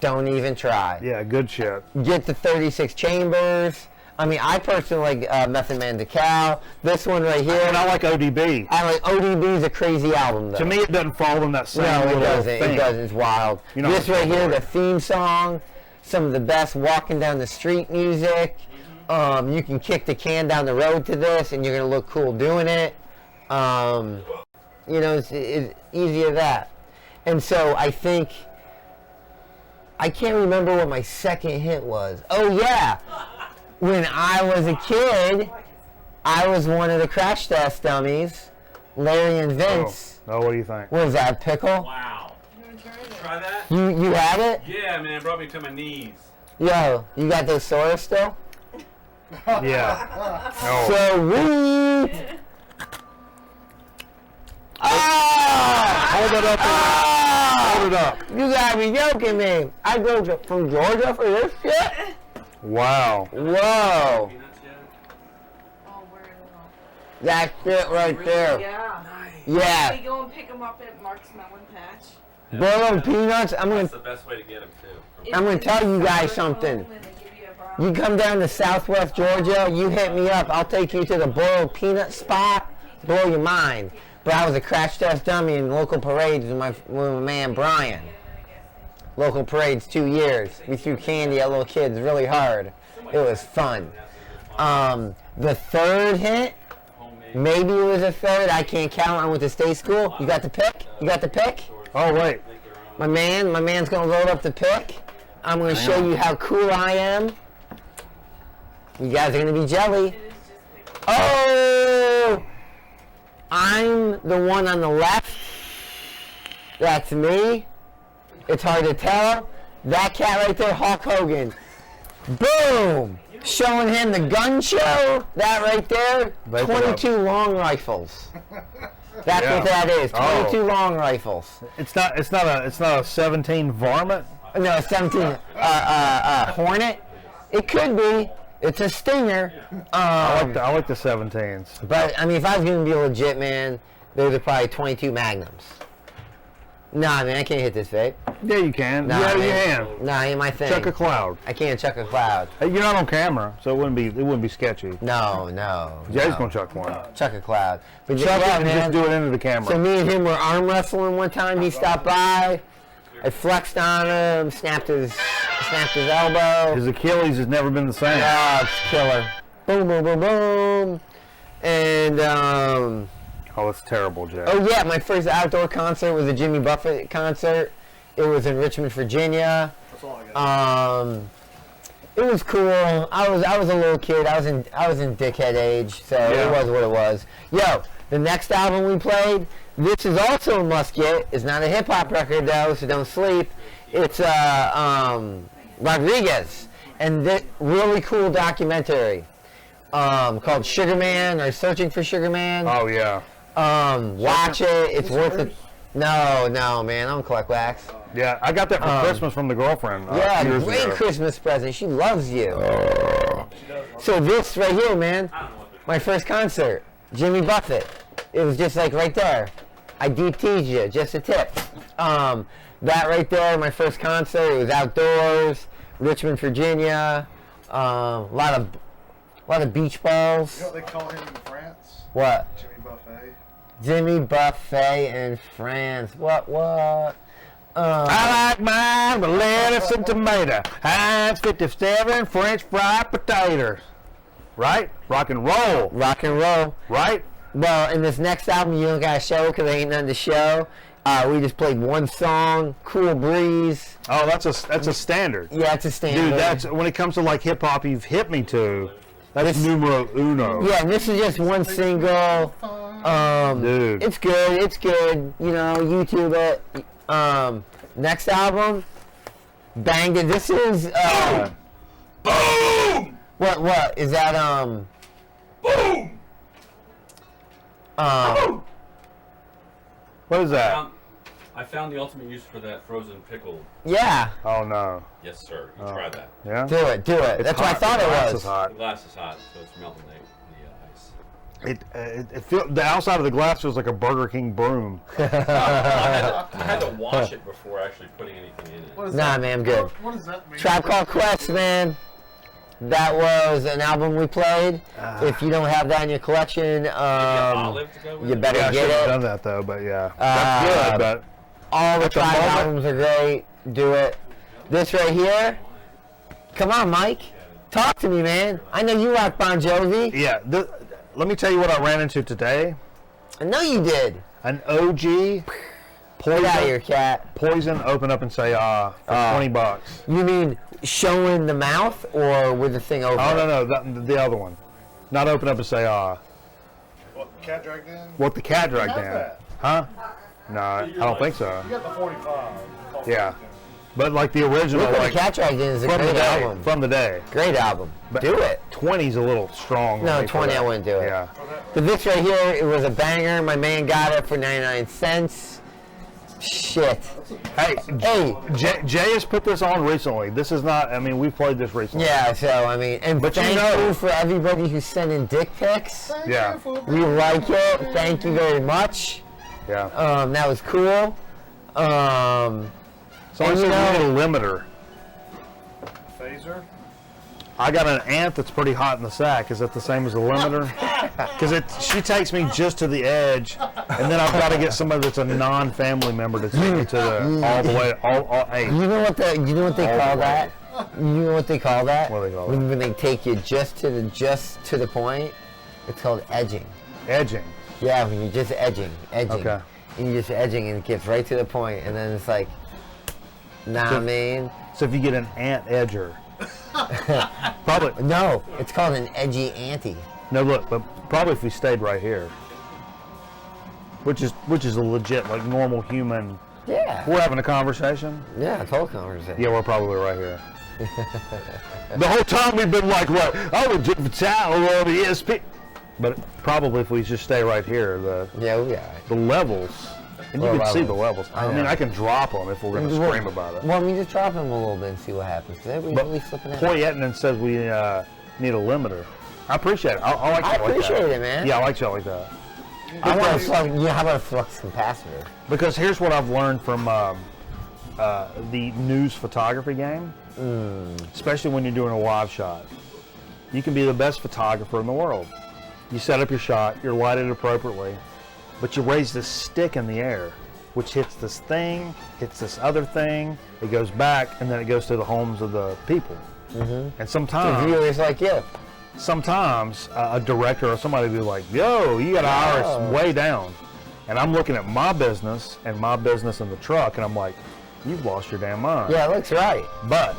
C: Don't even try.
A: Yeah, good shit.
C: Get the 36 chambers. I mean, I personally like Method Man DeCal. This one right here.
A: And I like ODB.
C: I like ODB's a crazy album, though.
A: To me, it doesn't fall in that same
C: no, it
A: little
C: doesn't.
A: thing.
C: It doesn't. It's wild.
A: You know,
C: this right here, the theme song, some of the best walking down the street music. You can kick the can down the road to this, and you're gonna look cool doing it. You know, it's easy as that. And so I think, I can't remember what my second hit was. Oh yeah, when I was a kid, I was one of the crash test dummies, Larry and Vince.
A: Oh, what do you think?
C: What was that, pickle?
B: Wow. Try that?
C: You had it?
B: Yeah, man, it brought me to my knees.
C: Yo, you got those Soras still?
A: Yeah. No.
C: Sweet!
A: Hold it up. Hold it up.
C: You gotta be joking me. I drove from Georgia for this shit?
A: Wow.
C: Whoa.
B: Peanuts yet?
E: Oh, where are they all?
C: That shit right there.
E: Yeah.
C: Yeah.
E: We go and pick them up at Mark's Melon Patch.
C: Boiled peanuts, I'm
B: That's
C: gonna
B: the best way to get them, too.
C: I'm gonna tell you guys something. You come down to Southwest Georgia, you hit me up. I'll take you to the boiled peanut spot. Blow your mind. But I was a crash test dummy in local parades with my man Brian. Local parades 2 years. We threw candy at little kids really hard. It was fun. The third hit, maybe it was a third. I can't count. I went to state school. You got the pick? You got the pick?
A: Oh, wait.
C: My man's gonna load up the pick. I'm gonna show you how cool I am. You guys are gonna be jelly. Oh! I'm the one on the left. That's me. It's hard to tell. That cat right there, Hulk Hogan. Boom! Showing him the gun show. That right there,
A: Wake it up.
C: 22 long rifles. That's
A: Yeah.
C: what that is. 22
A: Oh.
C: long rifles.
A: It's not a 17 varmint.
C: No, 17 Hornet. It could be. It's a Stinger.
A: I like the 17s.
C: But I mean, if I was gonna be legit, man, those are probably 22 Magnums. Nah, man, I can't hit this vape.
A: Yeah, you can.
C: Nah,
A: Yeah, you
C: man.
A: can.
C: Nah, ain't my thing.
A: Chuck a cloud.
C: I can't chuck a cloud.
A: Hey, you're not on camera, so it wouldn't be sketchy.
C: No.
A: Jay's
C: no.
A: gonna chuck one.
C: Chuck a cloud. But
A: Chuck
C: yeah,
A: it and
C: man.
A: just do it into the camera.
C: So me and him were arm wrestling one time. He stopped by. I flexed on him, snapped his elbow.
A: His Achilles has never been the same.
C: Oh, it's killer. Boom, boom, boom, boom. And
A: Oh, it's terrible, Jay.
C: oh yeah, my first outdoor concert was a Jimmy Buffett concert. It was in Richmond, Virginia.
D: That's all I got.
C: It was cool. I was a little kid. I was in dickhead age, so
A: Yeah.
C: it was what it was. Yo, the next album we played, this is also a must get. It's not a hip hop record though, so don't sleep. It's Rodriguez, and this really cool documentary called Sugar Man or Searching for Sugar Man.
A: Oh yeah.
C: Watch it. It's worth it. No, man, I don't collect wax.
A: Yeah, I got that for Christmas from the girlfriend.
C: Yeah,
A: years
C: great
A: ago.
C: Christmas present. She loves you. So this right here, man, my first concert, Jimmy Buffett. It was just like right there. I deep teased you, just a tip. That right there, my first concert. It was outdoors, Richmond, Virginia. A lot of beach balls.
D: You know what they call him in France?
C: What?
D: Jimmy Buffet.
C: Jimmy Buffet in France. What?
A: I like mine with lettuce and tomato. Heinz 57 French fried potatoes. Right? Rock and roll.
C: Rock and roll.
A: Right?
C: Well, in this next album, you don't got to show because there ain't nothing to show. We just played one song, Cool Breeze.
A: Oh, that's a standard.
C: Yeah, it's a standard.
A: Dude, that's when it comes to like hip hop you've hit me to. That's numero uno.
C: Yeah, and this is just one single.
A: Dude.
C: It's good. You know, YouTube it. Next album, banged it. This is
B: Boom!
C: what is that?
B: Boom!
A: What is that?
B: I found the ultimate use for that frozen pickle.
C: Yeah,
A: Oh no.
B: Yes, sir. You try that.
A: Yeah.
C: do it.
A: It's
C: That's what I
A: hot.
C: thought
A: The glass
C: it
A: is
C: was.
B: The
A: hot.
B: glass is hot, so it's melting the ice.
A: It feel the outside of the glass feels like a Burger King broom.
B: I had to wash it before actually putting anything in it.
D: What is
C: Nah,
D: that?
C: man, I'm good.
D: What does that mean?
C: Tribe Called Quest, man. That was an album we played. If you don't have that in your collection,
B: Olive to go with
C: you
B: it?
C: better
A: Yeah, I should
C: get
A: have
C: it.
A: done that though, but yeah, that's good. But
C: All the
A: At the
C: Tribe
A: moment-
C: albums are great. Do it. This right here. Come on, Mike. Talk to me, man. I know you rock Bon Jovi.
A: yeah, let me tell you what I ran into today.
C: I know you did.
A: An OG
C: Get out of here, cat.
A: Poison. Open up and say for $20.
C: You mean showing the mouth or with the thing open?
A: Oh no, the other one. Not open up and say
D: What, cat dragged in?
A: What the cat dragged
D: have
A: in?
D: that.
A: Huh? No, I don't think so.
D: You got the 45.
A: Yeah, but like the original,
C: Look what
A: like
C: the Cat Dragged In is a
A: from the
C: great
A: day.
C: album.
A: From the day.
C: Great album.
A: But
C: Do it.
A: 20's a little strong.
C: No,
A: on me for
C: 20 I
A: that.
C: wouldn't do it.
A: Yeah.
C: But this right here, it was a banger. My man got it for 99 cents. Shit.
A: Hey,
C: Hey.
A: Jay has put this on recently. This is not. I mean, we've played this recently.
C: Yeah, so, I mean, and
A: But you
C: thank
A: know-
C: you for everybody who's sending dick pics.
A: Yeah.
C: We like it. Thank you very much.
A: Yeah.
C: That was cool.
A: So I
C: and
A: said
C: you
A: we
C: know-
A: need a limiter.
D: Phaser.
A: I got an ant that's pretty hot in the sack. Is that the same as a limiter? Because she takes me just to the edge, and then I've got to get somebody that's a non-family member to take me to the all the way. Hey,
C: You know what they
A: All
C: call
A: the
C: that? You know what they call that?
A: What do they call
C: when they take you just to the point. It's called edging.
A: edging.
C: Yeah, when you're just edging.
A: Okay.
C: And you're just edging and it gets right to the point, and then it's like, nah,
A: So-
C: man.
A: So if you get an ant edger, probably
C: No, it's called an edgy ante.
A: no look, but probably if we stayed right here, which is a legit like normal human.
C: Yeah.
A: We're having a conversation.
C: Yeah, it's whole conversation.
A: Yeah, we're probably right here. The whole time we've been like, what? I would do the towel on the ESP. But probably if we just stay right here,
C: Yeah, we are.
A: the levels, and you
C: What
A: can see the
C: levels?
A: levels.
C: I
A: I mean,
C: know.
A: I can drop them if we're going to
C: Well,
A: scream about it.
C: Well, we just drop him a little bit and see what happens. Because everybody's really slipping out.
A: Poyetinen says we need a limiter. I appreciate it. I like
C: I
A: shit like that.
C: appreciate it, man.
A: Yeah, I like shit like that.
C: I want a flux. Yeah, how about a flux capacitor?
A: Because here's what I've learned from the news photography game, especially when you're doing a live shot. You can be the best photographer in the world. You set up your shot, you're lighted appropriately, but you raise this stick in the air, which hits this thing, hits this other thing, it goes back, and then it goes to the homes of the people. And
C: The
A: sometimes,
C: viewers like you.
A: a director or somebody will be like, yo, you got an iris way down. And I'm looking at my business and my business in the truck, and I'm like, you've lost your damn mind.
C: Yeah, it looks right.
A: But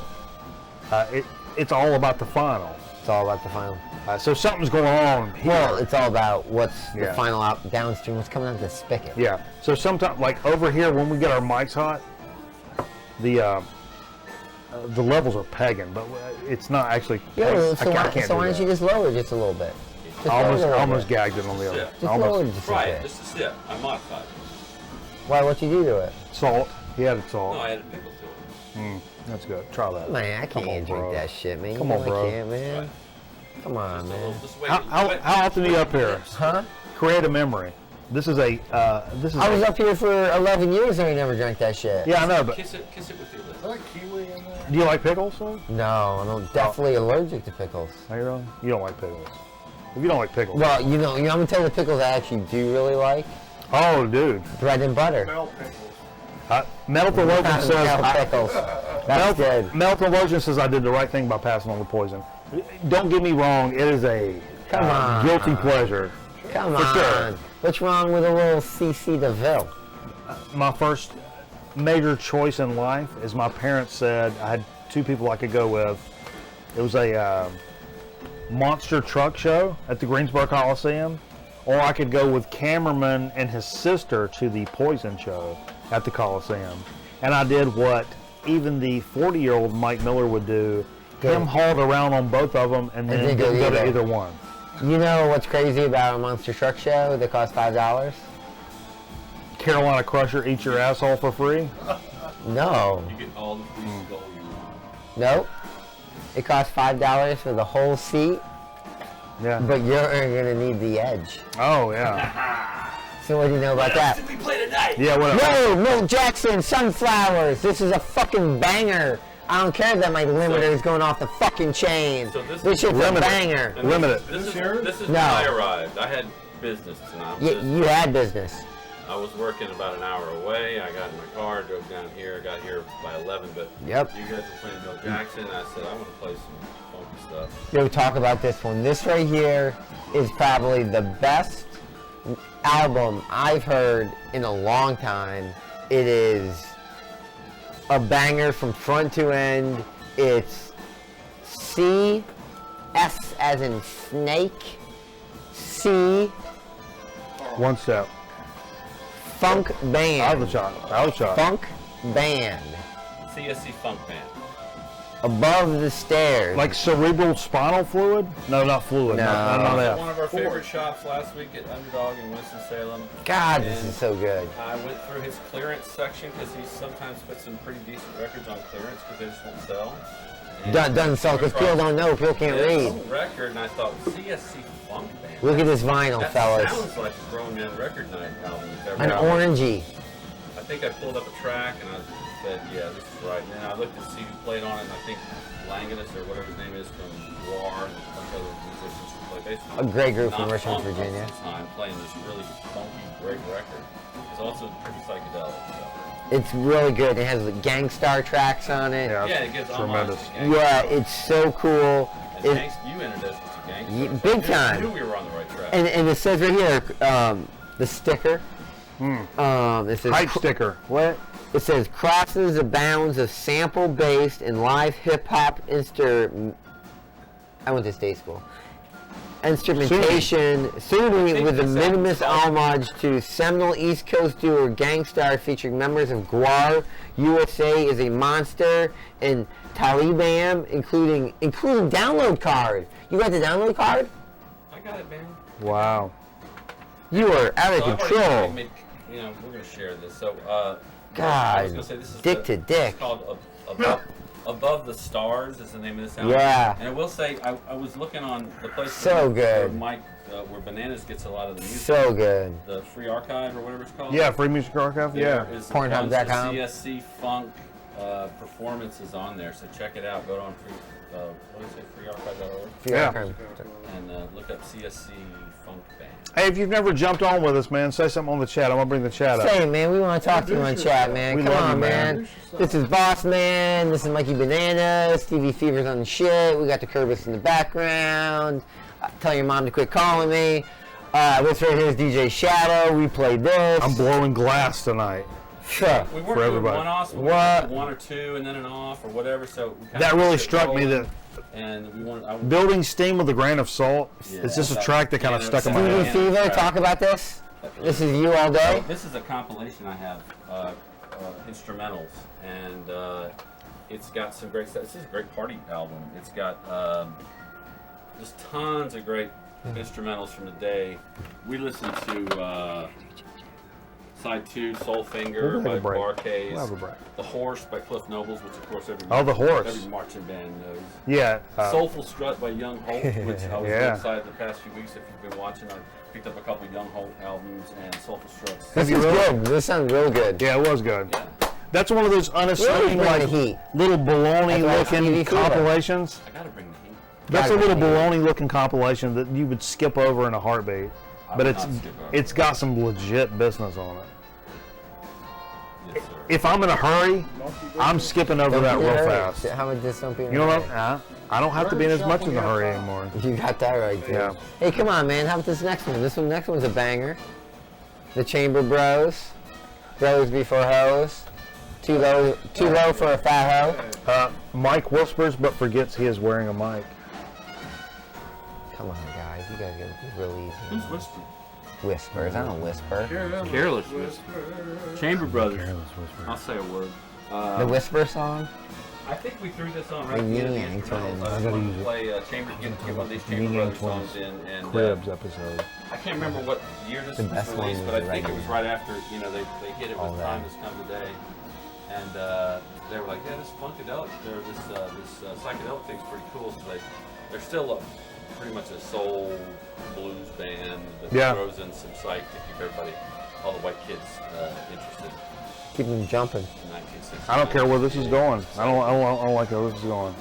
A: it's all about the final.
C: It's all about the final.
A: So something's going on here.
C: Well, it's all about what's the
A: Yeah.
C: final out downstream, what's coming out of the spigot.
A: Yeah. So sometimes, like over here, when we get our mics hot, the levels are pegging, but it's not actually.
C: Yeah,
A: pegging.
C: so
A: I
C: why
A: can't
C: don't
A: do
C: you
A: that.
C: just lower it just a little bit? Just
A: I
C: lower it a little
A: almost
C: bit.
A: gagged it on the other.
B: Just
C: Just lower it
A: Almost
C: just
B: Try
C: a
B: it,
C: bit.
B: just a sip. I modified it.
C: Why? What you do to it?
A: salt. He added salt.
B: No, I added pickle to it.
A: That's good. Try that.
C: Man, I
A: Come
C: can't
A: on,
C: drink
A: bro.
C: that shit, man.
A: Come
C: You
A: on,
C: know
A: bro.
C: I can't, man. Come on,
B: Just a
C: man.
B: little, just wait,
A: How often are you up here?
C: Huh?
A: Create a memory. This is a. This is.
C: I was
A: a-
C: up here for 11 years and I never drank that shit.
A: Yeah, I know, but
B: Kiss it with your lips.
D: Is that kiwi in there?
A: do you like pickles? Sir?
C: No, I'm definitely allergic to pickles.
A: Are you really? You don't like pickles. If you don't like pickles.
C: Well, you know, I'm gonna tell you the pickles I actually do really like.
A: Oh, dude.
C: Bread and butter.
D: Bell pickles.
A: Metal Theologian says.
C: No pickles. That's good.
A: Metal Theologian says I did the right thing by passing on the poison. Don't get me wrong. It is a
C: Come on.
A: guilty pleasure.
C: Come
A: For
C: on.
A: sure.
C: What's wrong with a little CC DeVille?
A: My first major choice in life is my parents said I had two people I could go with. It was a monster truck show at the Greensboro Coliseum, or I could go with Cameraman and his sister to the Poison show at the Coliseum. And I did what even the 40-year-old Mike Miller would do.
C: Good.
A: Him hauled around on both of them and then
C: didn't
A: didn't
C: go
A: go to
C: either.
A: either one.
C: You know what's crazy about a monster truck show that costs $5?
A: Carolina Crusher eats your asshole for free.
C: No.
B: You get all the free skull you want.
C: Nope. It costs $5 for the whole seat,
A: Yeah.
C: but you're gonna need the edge.
A: Oh yeah.
C: So what do you know about that?
B: Did we play tonight?
A: Yeah. What?
C: Whoa, Milt Jackson, Sunflowers. This is a fucking banger. I don't care that my limiter is going off the fucking chain.
B: So this
C: This
B: is
C: shit's a
A: limited.
C: banger.
B: And
A: Limited.
B: This is
D: yours?
B: this is
C: No.
B: when I arrived. I had business tonight.
C: You had business.
B: I was working about an hour away. I got in my car, drove down here. I got here by 11. But
C: Yep.
B: you guys were playing Bill Jackson. I said I want to play some funky stuff.
C: Yo, talk about this one. This right here is probably the best album I've heard in a long time. It is a banger from front to end. It's C, S as in snake, C,
A: One step.
C: funk
A: Out of the
C: band.
A: shot. Out of the shot.
C: Funk band.
B: CSC Funk Band.
C: Above the stairs.
A: Like cerebral spinal fluid? No, not fluid.
C: No.
A: None of that.
B: One of our favorite shops last week at Underdog in Winston-Salem.
C: God, this is so good.
B: I went through his clearance section because he sometimes puts some pretty decent records on clearance because they just won't sell. And
C: Doesn't sell because people don't know, people can't read.
B: Record, and I thought CSC Funk Band.
C: Look at this vinyl,
B: That
C: fellas.
B: sounds like a Grown Man Record Night album. if ever
C: An
B: happened.
C: orangey.
B: I think I pulled up a track and I said, yeah, this is right. And then I looked to see who played on it, and I think Langatus or whatever his name is from Guar and a bunch of other musicians who play basically.
C: A great group from
B: not
C: Richmond,
B: funk
C: Virginia.
B: most of the time, playing this really funky, great record. It's also pretty psychedelic. So.
C: It's really good. It has the Gangstar tracks on it.
A: Yeah.
B: Yeah, it gets
A: Tremendous.
C: Yeah, it's so cool.
B: And
C: It,
B: you introduced us to Gangsta.
C: Ye-
B: So
C: big
B: I knew-
C: time.
B: I knew we were on the right track.
C: and it says right here, the sticker. It says
A: Hype sticker.
C: what? It says crosses the bounds of sample-based and live hip-hop I went to state school. Instrumentation, suiting with a minimalist homage to seminal East Coast duo Gangstar, featuring members of Guar, USA is a Monster, and Taliban, including download card. You got the download card?
B: I got it, man.
A: Wow.
C: You are out of
B: So I've already
C: control.
B: made- you know, we're going to share this. So,
C: God,
B: I was gonna say, this is
C: dick to dick.
B: It's called Above the Stars is the name of this album.
C: Yeah.
B: And I will say, I was looking on the place
C: So
B: where
C: good.
B: Mike, where Bananas gets a lot of the music.
C: So good.
B: The Free Archive or whatever it's called.
A: Yeah, Free Music Archive. Yeah.
B: There is a
C: Pornhub.com.
B: bunch of CSC Funk performances on there, so check it out. Go on freearchive.org
A: Yeah.
B: and look up CSC Funk Band.
A: Hey, if you've never jumped on with us, man, say something on the chat. I'm gonna bring the chat up.
C: Say, man, we want to talk to you on chat, man.
A: We
C: Come
A: love
C: on,
A: you, man.
C: man. This is Boss Man. This is Mikey Bananas. Stevie Fever's on the shit. We got the Curvis in the background. Tell your mom to quit calling me. This right here is DJ Shadow. We played this.
A: I'm blowing glass tonight.
C: Sure.
B: We weren't
A: For
B: doing
A: everybody.
B: one-offs, we
C: What?
B: did one or two and then an off or whatever. So we kinda
A: That really
B: kept it
A: struck me
B: rolling,
A: that
B: and we wanted.
A: building steam with a grain of salt.
B: Yeah,
A: It's just a
B: that-
A: track that kind of
B: yeah,
A: stuck in my
C: Stevie
A: head.
C: Fever, talk about this. This is you all day.
B: This is a compilation I have, instrumentals, and it's got some great stuff. This is a great party album. It's got just tons of great instrumentals from the day. We listened to Side 2, Soulfinger
A: We'll
B: by
A: have a break.
B: Barcase,
A: We'll have a break.
B: The Horse by Cliff Nobles, which of course
A: The Horse.
B: every marching band knows.
A: Yeah.
B: Soulful Strut by Young Holt, which I was
A: Yeah.
B: excited the past few weeks. If you've been watching, I picked up a couple of Young Holt albums and Soulful Struts.
C: This
A: you
C: is
A: really?
C: good. This sounds real good.
A: Yeah, it was good.
B: Yeah,
A: That's one of those unassuming,
C: bring
A: like
C: the heat.
A: little baloney
C: That's why
A: looking
C: Stevie Fever.
A: compilations.
B: I gotta bring the heat.
A: That's a
C: Gotta
A: little
C: bring the
A: baloney looking compilation that you would skip over in a heartbeat.
B: I
A: But
B: would not skip over
A: it's
B: it.
A: got some legit business on it.
B: Yes, sir.
A: If I'm in a hurry, I'm skipping over
C: Don't
A: that
C: be in a
A: real
C: hurry.
A: fast.
C: How about this? Don't be in a
A: You know
C: hurry.
A: what? I don't have to be in as much of a hurry anymore.
C: You got that right, too.
A: Yeah.
C: Hey, come on, man. How about this next one? This next one's a banger. The Chamber Bros. Bros before hoes. Too low for a fat hoe.
A: Mike whispers but forgets he is wearing a mic.
C: Come on, guys. You guys gotta be real easy.
B: Who's whispering?
C: Whispers. I don't whisper.
B: Careless Whisper. Chamber Brothers. I'll say a word.
C: The Whisper song?
B: I think we threw this on right
C: The
B: at the end of
C: Yin Yang
B: the instrumentals.
C: Twins.
B: I
A: I
B: was
A: gotta
B: going
A: use
B: to
A: it.
B: play get one of these Chamber
A: Yin Yang
B: Brothers
A: Twins
B: songs in, and
A: Cribs episode.
B: I can't remember what year this
C: The
B: was
C: best one
B: released,
C: was
B: but I
C: the
B: think it was
C: regular.
B: right after they hit it
C: All
B: with
C: that.
B: Time Has Come Today, and they were like, yeah, this funkadelic, this psychedelic thing's pretty cool. So they're still pretty much a soul blues band that
A: Yeah.
B: throws in some psych to keep everybody, all the white kids, interested.
C: Keep them jumping.
B: In 1960.
A: I don't care where this is going. I don't like where this is going.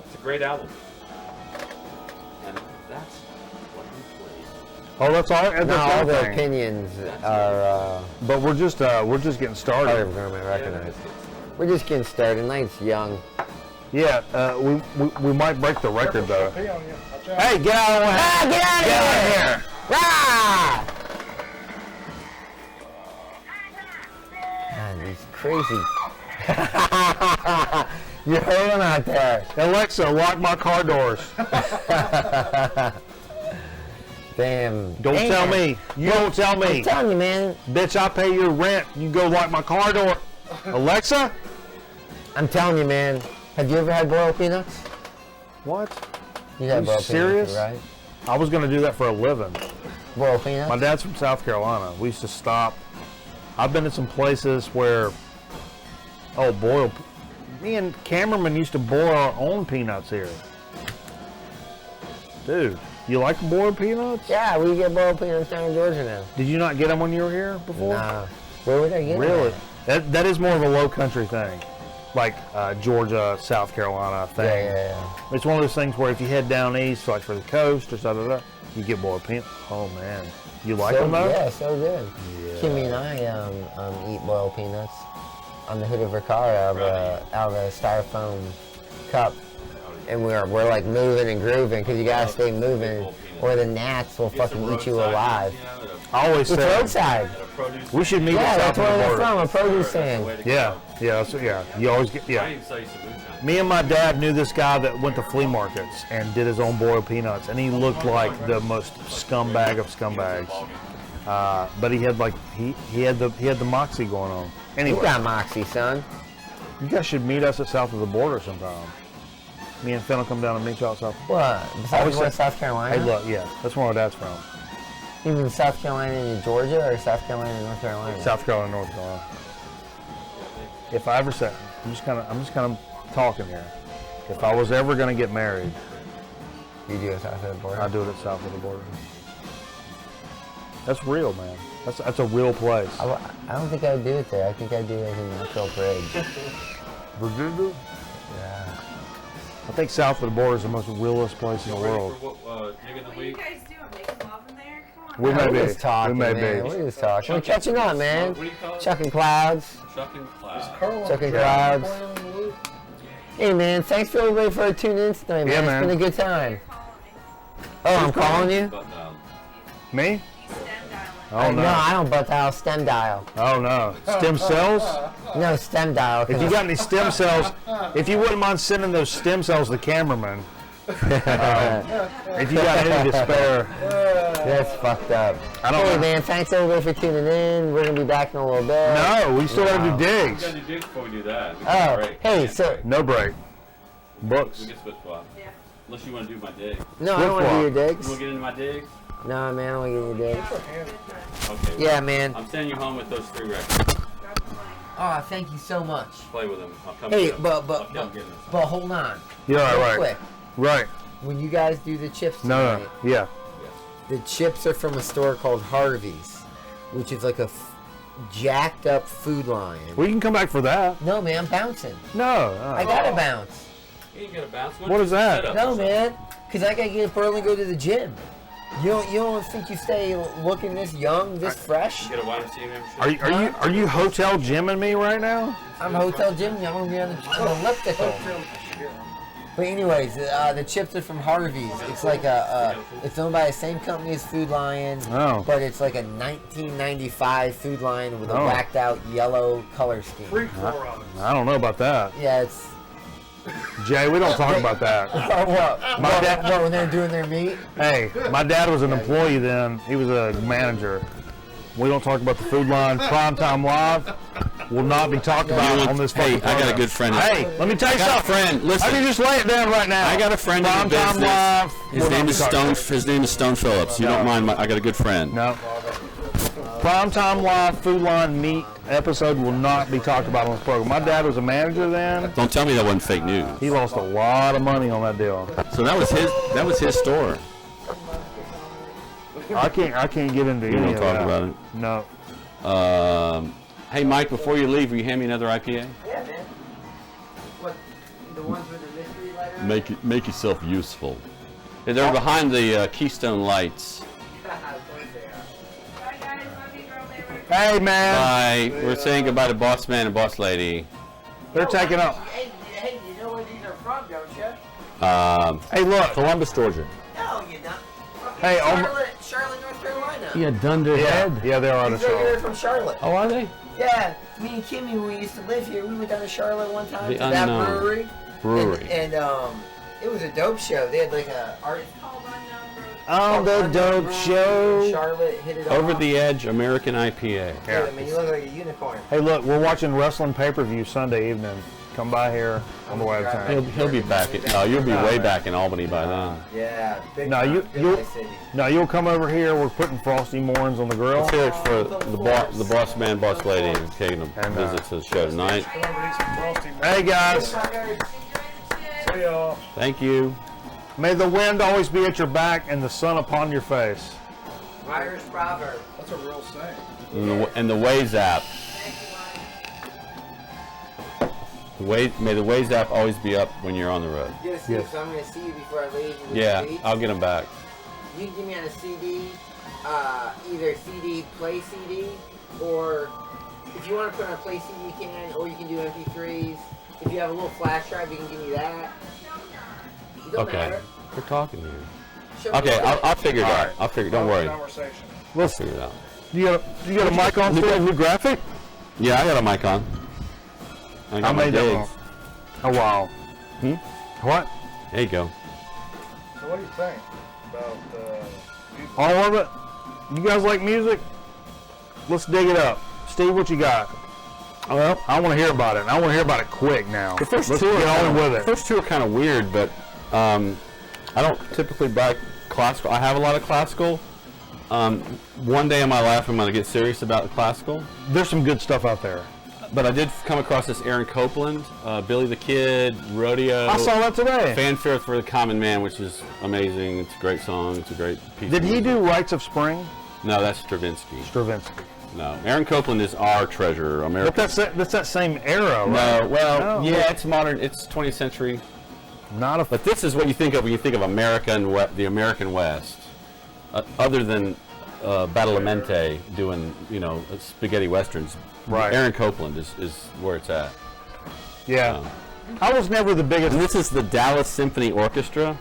B: It's a great album, and that's what we played.
A: Oh, that's all. That's
C: No, all the
A: everything.
C: opinions are
A: But we're just getting
C: part
A: started.
C: of government recognized. We're just getting started. Night's young.
A: Yeah, we might break the record though.
D: Pee on you. Watch out.
A: Hey, get out of the way!
C: Ah, get out of
A: Get out
C: here!
A: of here!
C: Rah! God, these crazy. You're holding out there.
A: Alexa, lock my car doors.
C: Damn.
A: Don't
C: Damn.
A: tell me. You don't tell me.
C: I'm telling you, man.
A: Bitch, I pay your rent. You go lock my car door. Alexa?
C: I'm telling you, man. Have you ever had boiled peanuts?
A: What?
C: You
A: Are
C: had
A: you
C: boiled
A: serious?
C: peanuts, right?
A: I was going to do that for a living.
C: Boiled peanuts?
A: My dad's from South Carolina. We used to stop. I've been to some places where, me and cameramen used to boil our own peanuts here. Dude, you like boiled peanuts?
C: Yeah, we get boiled peanuts down in Georgia now.
A: Did you not get them when you were here before?
C: Nah. Where would I get
A: Really?
C: them?
A: That is more of a low country thing. Like Georgia, South Carolina thing.
C: Yeah.
A: It's one of those things where if you head down east, like for the coast or something, you get boiled peanuts. Oh man, you like
C: So,
A: them though?
C: yeah, so good.
A: Yeah.
C: Kimmy and I eat boiled peanuts on the hood of her car out of a styrofoam cup, and we're like moving and grooving because you gotta stay moving, or the gnats will fucking eat you alive.
A: I always
C: It's
A: say
C: roadside.
A: we should meet
C: Yeah,
A: at
C: that's
A: south
C: where
A: of the
C: they're
A: border.
C: from, a produce stand.
A: Yeah. You always get
B: I
A: yeah.
B: even sell you some moonshine.
A: Me and my dad knew this guy that went to flea markets and did his own boiled peanuts, and he looked like the most scumbag of scumbags. But he had like he had the moxie going on.
C: You
A: Anyway,
C: got moxie, son.
A: you guys should meet us at south of the border sometime. Me and Finn will come down and meet you out south.
C: What? Besides
A: Always
C: going to
A: say-
C: South Carolina?
A: Hey, look, yeah, that's where my dad's from.
C: You mean South Carolina and Georgia, or South Carolina and North Carolina?
A: South Carolina, North Carolina. If I ever said, I'm just kind of talking here. If I was ever gonna get married,
C: You do it south of the border?
A: I'd do it at south of the border. That's real, man. That's a real place.
C: I don't think I'd do it there. I think I'd do it in Metro Bridge.
A: Virginia?
C: Yeah.
A: I think south of the border is the most realest place in the
B: Ready
A: world.
B: for what, Dig of the
E: What are you
B: Week?
E: guys doing? Making love in there? Come on.
A: We may
C: We're
A: be.
C: just talking,
A: We may
C: man.
A: be.
C: We're just talking. We're catching up, man.
B: What do you call it?
C: Chucking clouds.
B: Chucking clouds.
C: Chucking clouds. Hey, man. Thanks for everybody for tuning in tonight, man.
A: Yeah, man.
C: It's been a good time.
E: You're calling me.
C: Oh, I'm calling you?
B: But,
A: Me?
E: He's stem dialing.
A: Oh
C: No,
A: no.
C: I don't butt dial, stem dial.
A: Oh no. Stem cells?
C: No, stem dial.
A: If you got any stem cells, if you wouldn't mind sending those stem cells to the cameraman, if you got any to spare.
C: That's fucked up.
A: I don't
C: Hey,
A: know.
C: man. Thanks everybody for tuning in. We're going to be back in a little bit.
A: No, we still gotta do
B: we
A: digs.
B: gotta do digs before we do that. We
C: Oh,
B: can break.
C: hey,
B: We
C: so...
B: can't
A: No break.
B: break.
A: Books.
B: We can switch flop.
E: Yeah.
B: Unless you want to do my dig.
C: No, I don't want to do your digs.
B: You want to get into my dig?
C: No, man, I don't want to get your digs.
B: Okay.
C: Yeah, man.
B: I'm sending you home with those 3 records.
E: Grab the mic.
C: Oh, thank you so much.
B: Play with them. I'll come
C: Hey,
B: get them.
C: but
B: I'll come get them.
C: but hold on.
A: Yeah,
C: Real
A: right.
C: quick.
A: Right.
C: When you guys do the chips
A: No,
C: tonight,
A: no. Yeah.
C: the chips are from a store called Harvey's, which is like a jacked up food line.
A: We can come back for that.
C: No, man, I'm bouncing.
A: No.
C: I gotta bounce.
B: You ain't gonna bounce.
A: What is that?
B: Setup or
C: No,
B: something.
C: man, because I gotta get up early and go to the gym. You don't think you stay looking this young, this fresh?
B: You get a YMCA membership?
A: Are you hotel gymming me right now?
C: I'm hotel gym. I'm gonna be on the elliptical. But anyways, the chips are from Harvey's. It's like it's owned by the same company as Food Lion,
A: Oh.
C: but it's like a 1995 Food Lion with a
A: Oh.
C: whacked out yellow color scheme.
D: Free floor on it.
A: I don't know about that.
C: Yeah, it's
A: Jay, we don't talk about that.
C: what when they're doing their meat.
A: Hey, my dad was an employee then. He was a manager. We don't talk about the food line. Primetime Live. will not be talked about on this fucking
B: Hey, I got a
A: program.
B: good friend.
A: Hey, let me tell you
B: I got a
A: something.
B: friend. Listen.
A: I can just lay it down right now.
B: I got a friend in the
A: Primetime
B: business.
A: Live
B: His
A: will
B: name
A: not
B: is
A: be talked
B: Stone.
A: about.
B: His name is Stone Phillips. You don't mind? I got a good friend.
A: No. Primetime Live Food Line Meat episode will not be talked about on this program. My dad was a manager then.
B: Don't tell me that wasn't fake news.
A: He lost a lot of money on that deal.
B: So that was his. That was his store.
A: I can't get into
B: You
A: any
B: don't
A: of
B: talk
A: that.
B: about it.
A: No.
B: Hey, Mike, before you leave, will you hand me another IPA?
C: Yeah, man. What? The ones with the mystery light on?
B: Make yourself useful. Yeah, they're behind the Keystone lights.
E: Bye, guys. Love you, girl.
A: Hey, man.
B: Bye. We're saying goodbye to Boss Man and Boss Lady.
A: They're taking up.
C: Hey, you know where these are from, don't you?
A: Hey, look.
B: Columbus, Georgia.
C: No, you don't.
A: Hey,
C: Charlotte, North Carolina.
B: Yeah, Dunderhead.
A: Yeah, they're on the
C: These are here
A: show.
C: from Charlotte.
B: Oh, are they?
C: Yeah, me and Kimmy, when we used to live here, we went down to Charlotte one time
B: The
C: to that
B: Unknown
C: brewery.
B: Brewery.
C: And it was a dope show. They had like a art.
E: It's called
A: On
E: Unknown Brew.
A: the dope show.
C: Charlotte hit it
B: Over
C: off.
B: the Edge American IPA.
C: Yeah, I mean, you look like a unicorn.
A: Hey, look, we're watching wrestling pay-per-view Sunday evening. Come by here on the way out of town.
B: He'll be back. No, you'll be way back in Albany by then.
C: Yeah. Big
A: No,
C: time,
A: you-
C: big
A: you'll-
C: nice city.
A: Now you'll come over here. We're putting frosty morns on the grill.
B: Let's hear it for the boss man, boss lady, who came to
A: And,
B: visit to the show tonight.
D: Come over and eat some frosty.
A: Hey guys,
E: Enjoy the shit.
D: See y'all.
B: Thank you.
A: may the wind always be at your back and the sun upon your face.
C: Irish proverb.
D: That's a real saying.
B: And the Waze app. May the Waze app always be up when you're on the road.
C: You gotta see
A: Yes.
C: so I'm gonna see you before I leave. in the
B: Yeah,
C: streets.
B: I'll get them back.
C: You can give me on a CD, either CD, play CD, or if you want to put on a play CD, you can, or you can do MP3s. If you have a little flash drive, you can give me that. It don't
B: Okay.
C: matter.
B: We're talking here.
C: Show me
B: Okay,
C: what-
B: I'll figure it out.
A: Alright.
B: I'll figure. Don't worry.
D: Conversation.
B: We'll figure it out.
A: You got a mic on still? New graphic?
B: Yeah, I got a mic on. I got
A: I
B: my
A: made that
B: digs.
A: one. Oh wow. What?
B: There you go.
D: So what do you think about music?
A: All of it? You guys like music? Let's dig it up. Steve, what you got? Well, I want to hear about it. I want to hear about it quick now.
B: The first
A: Let's
B: two
A: get
B: are
A: on with it.
B: First two are kind of weird, but I don't typically buy classical. I have a lot of classical. One day in my life, I'm going to get serious about the classical.
A: There's some good stuff out there.
B: But I did come across this Aaron Copland, Billy the Kid, Rodeo.
A: I saw that today.
B: Fanfare for the Common Man, which is amazing. It's a great song. It's a great piece.
A: Did
B: of
A: he
B: music.
A: do Rites of Spring?
B: No, that's Stravinsky.
A: Stravinsky.
B: No, Aaron Copeland is our treasure.
A: But
B: American.
A: that's that same era, right?
B: No, well,
A: No.
B: yeah, it's modern. It's 20th century.
A: Not a.
B: But this is what you think of when you think of America and the American West. Other than Badalamenti doing, spaghetti westerns.
A: Right.
B: Aaron Copland is where it's at.
A: Yeah. I was never the biggest.
B: And this is the Dallas Symphony Orchestra,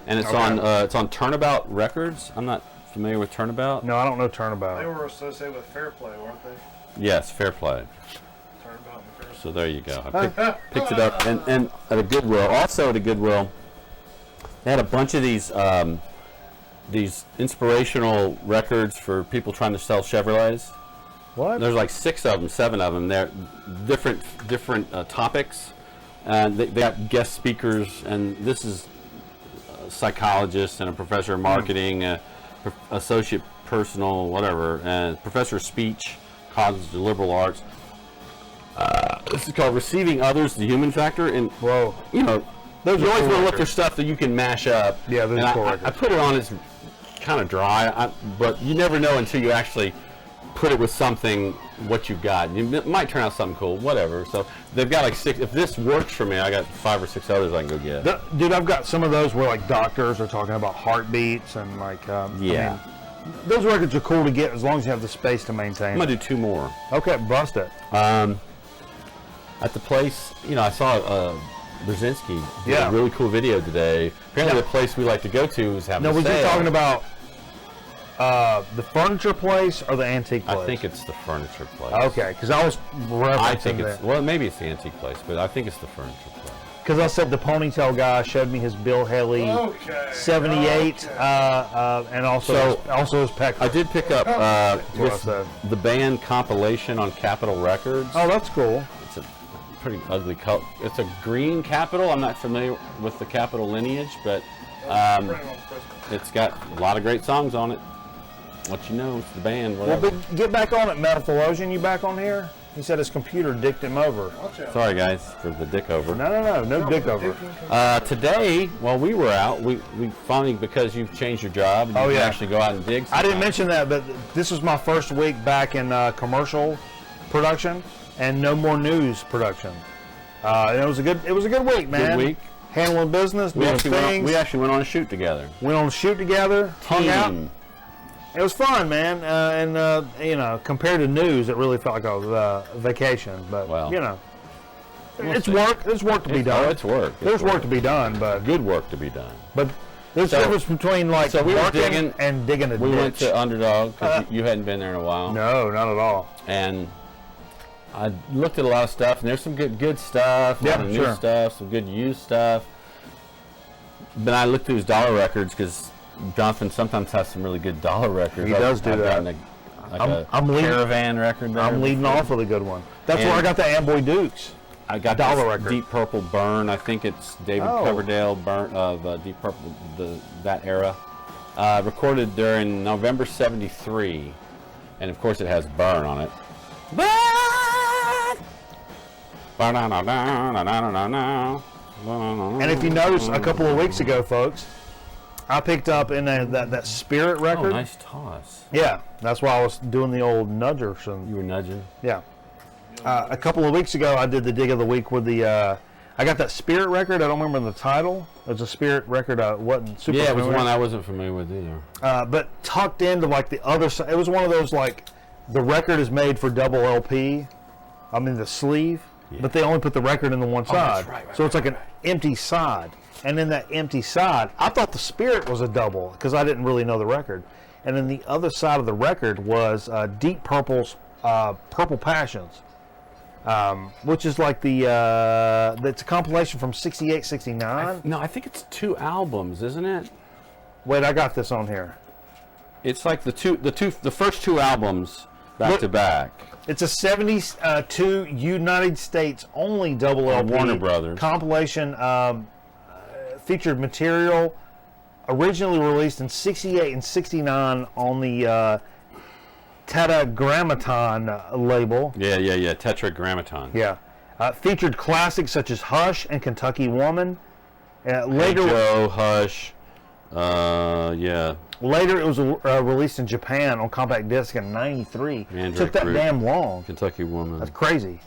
B: and it's on Turnabout Records. I'm not familiar with Turnabout.
A: No, I don't know
D: They
A: Turnabout.
D: were associated with Fair Play, weren't they?
B: Yes, Fair Play.
D: Turnabout and Fair
B: So there you go. I picked it up, and at a Goodwill. Also at a Goodwill, they had a bunch of these inspirational records for people trying to sell Chevrolets.
A: What?
B: There's like 6 of them, 7 of them. They're different topics. They got guest speakers, and this is a psychologist and a professor of marketing, associate personal, whatever, and professor of speech, college of liberal arts. This is called Receiving Others, the Human Factor. And,
A: Whoa.
B: you always
A: Those are
B: want
A: cool
B: to look for
A: records.
B: stuff that you can mash up.
A: Yeah, those
B: And
A: are cool
B: I
A: records.
B: put it on, it's kind of dry, but you never know until you actually put it with something, what you've got. It might turn out something cool, whatever. So they've got like 6. If this works for me, I got 5 or 6 others I can go get.
A: Dude, I've got some of those where like doctors are talking about heartbeats and like.
B: Yeah.
A: I mean, those records are cool to get as long as you have the space to maintain.
B: I'm gonna do 2 more.
A: Okay, bust it.
B: At the place, I saw Brzezinski did
A: Yeah.
B: a really cool video today. Apparently,
A: Yeah.
B: the place we like to go to is having
A: No,
B: a
A: was you
B: sale.
A: talking about the furniture place or the antique place?
B: I think it's the furniture place.
A: Okay, because I was referencing
B: I think it's
A: that.
B: well, maybe it's the antique place, but I think it's the furniture place.
A: because I said the ponytail guy showed me his Bill Haley
D: Okay.
A: 78, and also his pecker.
B: I did pick up
A: what I said.
B: the band compilation on Capitol Records.
A: Oh, that's cool.
B: It's a pretty ugly color. It's a green Capitol. I'm not familiar with the Capitol lineage, but it's got a lot of great songs on it. What you know, it's the band.
A: Well,
B: Whatever.
A: but get back on it, Metal Theologian. You back on here? He said his computer dicked him over.
D: Watch out.
B: Sorry, guys, for the dick over.
A: No dick over.
B: Today, while we were out, we finally, because you've changed your job, you
A: Oh,
B: can
A: yeah.
B: actually go out and dig.
A: I didn't
B: sometimes.
A: mention that, but this was my first week back in commercial production and no more news production. And it was a good week, man.
B: Good week.
A: Handling business,
B: We
A: doing
B: actually,
A: things.
B: went on a shoot together.
A: Went on a shoot together, hung out.
B: Team.
A: It was fun, man. And compared to news, it really felt like a vacation. But
B: Well, we'll
A: it's
B: see.
A: work. There's work to be done.
B: Oh, it's work. It's
A: There's work to be done, but
B: Good work to be done.
A: there's a difference between like
B: so we were
A: working
B: digging-
A: and digging a
B: We
A: ditch.
B: went to Underdog because you hadn't been there in a while,
A: No, not at all.
B: and I looked at a lot of stuff, and there's some good stuff, a lot
A: Yeah,
B: of
A: sure.
B: new stuff, some good used stuff. But I looked through his dollar records because Jonathan sometimes has some really good dollar records.
A: He does do
B: I've
A: that.
B: gotten a
A: I'm leading-
B: Caravan record there.
A: I'm leading off with a good one. That's where I
B: And-
A: got the Amboy Dukes.
B: I got
A: dollar
B: this
A: record.
B: Deep Purple Burn. I think it's David
A: Oh.
B: Coverdale Burn of Deep Purple, that era. Recorded during November '73, and of course it has Burn on it.
A: And if you notice, a couple of weeks ago, folks, I picked up in that Spirit
B: Oh,
A: record.
B: nice toss.
A: Yeah, that's why I was doing the old nudgers.
B: You were nudging.
A: Yeah. A couple of weeks ago, I did the dig of the week with the. I got that Spirit record. I don't remember the title. It was a Spirit record. I wasn't super
B: Yeah, it was
A: familiar.
B: one I wasn't familiar with either.
A: But tucked into like the other side. It was one of those like the record is made for double LP. I mean the sleeve, but they only put the record in the one side.
B: right,
A: So it's like an empty side. And in that empty side, I thought the Spirit was a double because I didn't really know the record. And then the other side of the record was Deep Purple's Purple Passions. Which is like it's a compilation from 68, 69.
B: No, I think it's 2 albums, isn't it?
A: Wait, I got this on here.
B: It's like the first 2 albums back
A: Look-
B: to back.
A: It's a 72 United States only double LP
B: Warner Brothers.
A: compilation. Featured material originally released in 68 and 69 on the Tetragrammaton label.
B: Yeah. Tetragrammaton.
A: Yeah. Featured classics such as Hush and Kentucky Woman.
B: Hey
A: Later,
B: Joe, Hush. Yeah.
A: Later, it was released in Japan on compact disc in '93.
B: Mandrake
A: Took that
B: Root.
A: damn long.
B: Kentucky Woman.
A: That's crazy.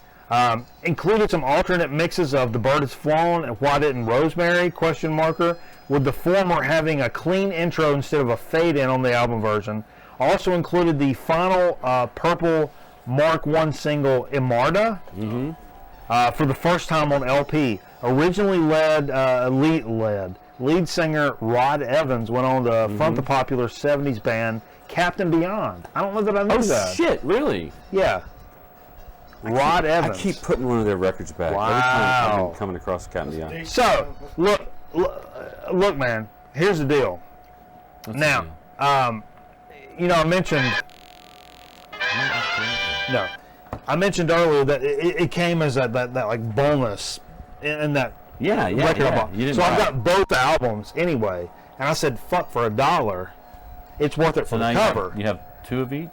A: Included some alternate mixes of The Bird Has Flown and Why Didn't Rosemary? ? With the former having a clean intro instead of a fade in on the album version. Also included the final Purple Mark I single Imarda for the first time on LP. Originally lead singer Rod Evans went on to front the popular 70s band Captain Beyond. I don't know that I knew that.
B: Shit, really?
A: Yeah. Rod Evans.
B: I keep putting one of their records back. Every time
A: Wow.
B: I've been coming across Captain Beyond.
A: So, look, man. Here's the deal. Now, I mentioned. No, I mentioned earlier that it came as that like bonus in that
B: Yeah.
A: record I bought.
B: You didn't
A: So I've
B: buy
A: got both albums anyway, and I said, "Fuck, for $1, it's worth it for
B: now
A: the cover."
B: you have 2 of each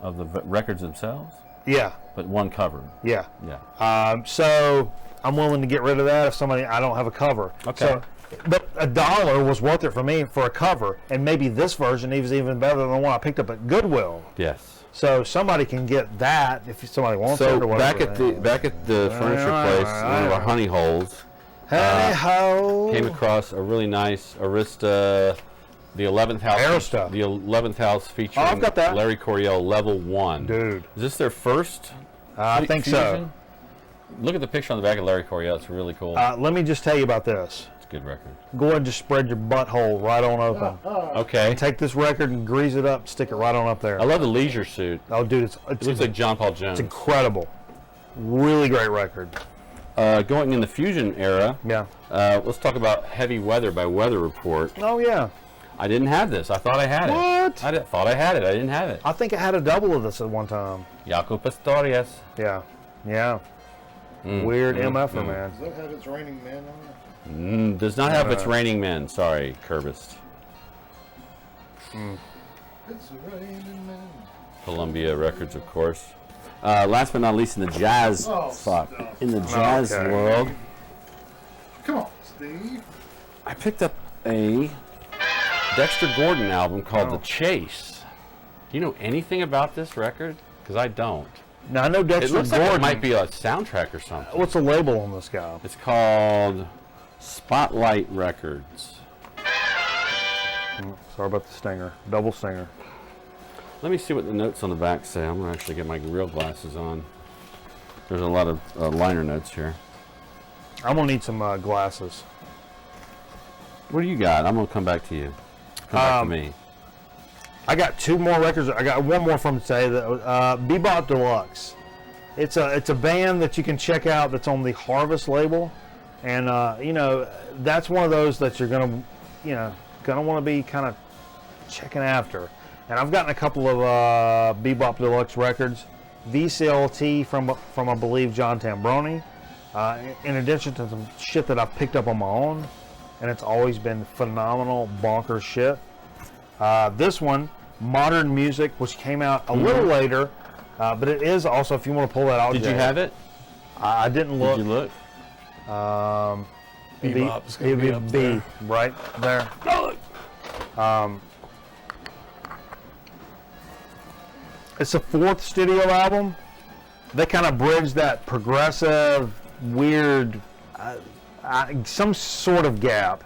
B: of the records themselves,
A: Yeah,
B: but 1 cover.
A: yeah.
B: Yeah.
A: So I'm willing to get rid of that if I don't have a cover.
B: Okay.
A: So, but $1 was worth it for me for a cover, and maybe this version is even better than the one I picked up at Goodwill.
B: Yes.
A: So somebody can get that if somebody wants it
B: So
A: or whatever.
B: back at the furniture place, one of our honey holes,
A: Hey ho!
B: came across a really nice Arista, the 11th house.
A: Arista.
B: The 11th house featuring
A: I've got that.
B: Larry Coryell Level 1.
A: Dude,
B: Is this their first?
A: I think so.
B: fusion? Look at the picture on the back of Larry Coryell. It's really cool.
A: Let me just tell you about this.
B: It's a good record.
A: Go ahead and just spread your butthole right on open.
B: Okay.
A: Take this record and grease it up, stick it right on up there.
B: I love the leisure suit.
A: Oh, dude,
B: It looks like John Paul Jones.
A: it's incredible. Really great record.
B: going in the fusion era,
A: Yeah.
B: let's talk about Heavy Weather by Weather Report.
A: Oh yeah.
B: I didn't have this. I thought I had it.
A: What?
B: Thought I had it. I didn't have it.
A: I think I had a double of this at one time.
B: Jaco Pastorius.
A: Yeah. Yeah. Weird MFer, man.
D: Does that have its Raining Man on it?
B: Does not have its Raining Men. Sorry, Curbist.
D: It's a Raining Man.
B: Columbia Records, of course. Last but not least, in the jazz, in the jazz
A: Okay.
B: world,
D: Come on, Steve.
B: I picked up a Dexter Gordon album called The Chase. Do you know anything about this record? Because I don't.
A: Now I know
B: It
A: Dexter
B: looks like
A: Gordon.
B: it might be a soundtrack or something.
A: What's the label on this guy?
B: It's called Spotlight Records.
A: Sorry about the stinger. Double stinger.
B: Let me see what the notes on the back say. I'm going to actually get my real glasses on. There's a lot of liner notes here.
A: I'm gonna need some glasses.
B: What do you got? I'm going to come back to you. Come back to me.
A: I got 2 more records. I got one more from today. Bebop Deluxe. It's a band that you can check out that's on the Harvest label, and you know, that's one of those that you're gonna want to be kind of checking after. And I've gotten a couple of Bebop Deluxe records, VCLT from I believe John Tambroni, in addition to some shit that I've picked up on my own, and it's always been phenomenal, bonkers shit. This one, Modern Music, which came out a little later, but it is also, if you want to pull that out.
B: Did
A: Jay,
B: you have it?
A: I didn't look.
B: Did you look?
F: Bebop's gonna
A: it'd
F: be
A: be
F: up
A: B,
F: there.
A: right there. It's the 4th studio album. They kind of bridge that progressive, weird, some sort of gap.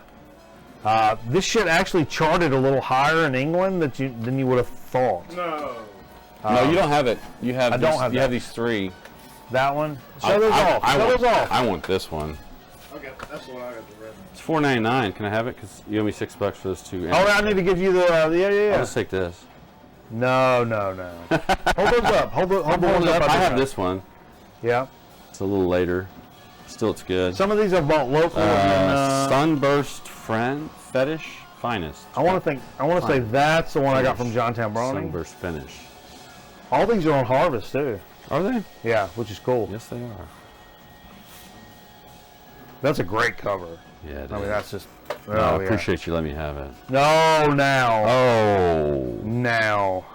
A: This shit actually charted a little higher in England than you would have thought.
D: No.
B: No, you don't have it. You have.
A: I don't
B: these,
A: have
B: You
A: that.
B: have these 3.
A: That one. Show those off. Show those off.
B: I want this one.
D: Okay, that's what I got the red one.
B: It's $4.99. Can I have it? Because you owe me $6 for those 2.
A: Oh, I need to give you the
B: I'll
A: yeah.
B: just take this.
A: No. Hold those up. Hold those up.
B: I have this one.
A: Yeah.
B: It's a little later. Still, it's good.
A: Some of these I bought local.
B: Sunburst Fetish Finest.
A: I want to say that's the one I got from John Tambroni.
B: Sunburst Finish.
A: All these are on Harvest too.
B: Are they?
A: Yeah, which is cool.
B: Yes, they are.
A: That's a great cover.
B: Yeah, it is.
A: I mean, that's just.
B: No, I appreciate you letting me have it.
A: No, now.
B: Oh.
A: Now.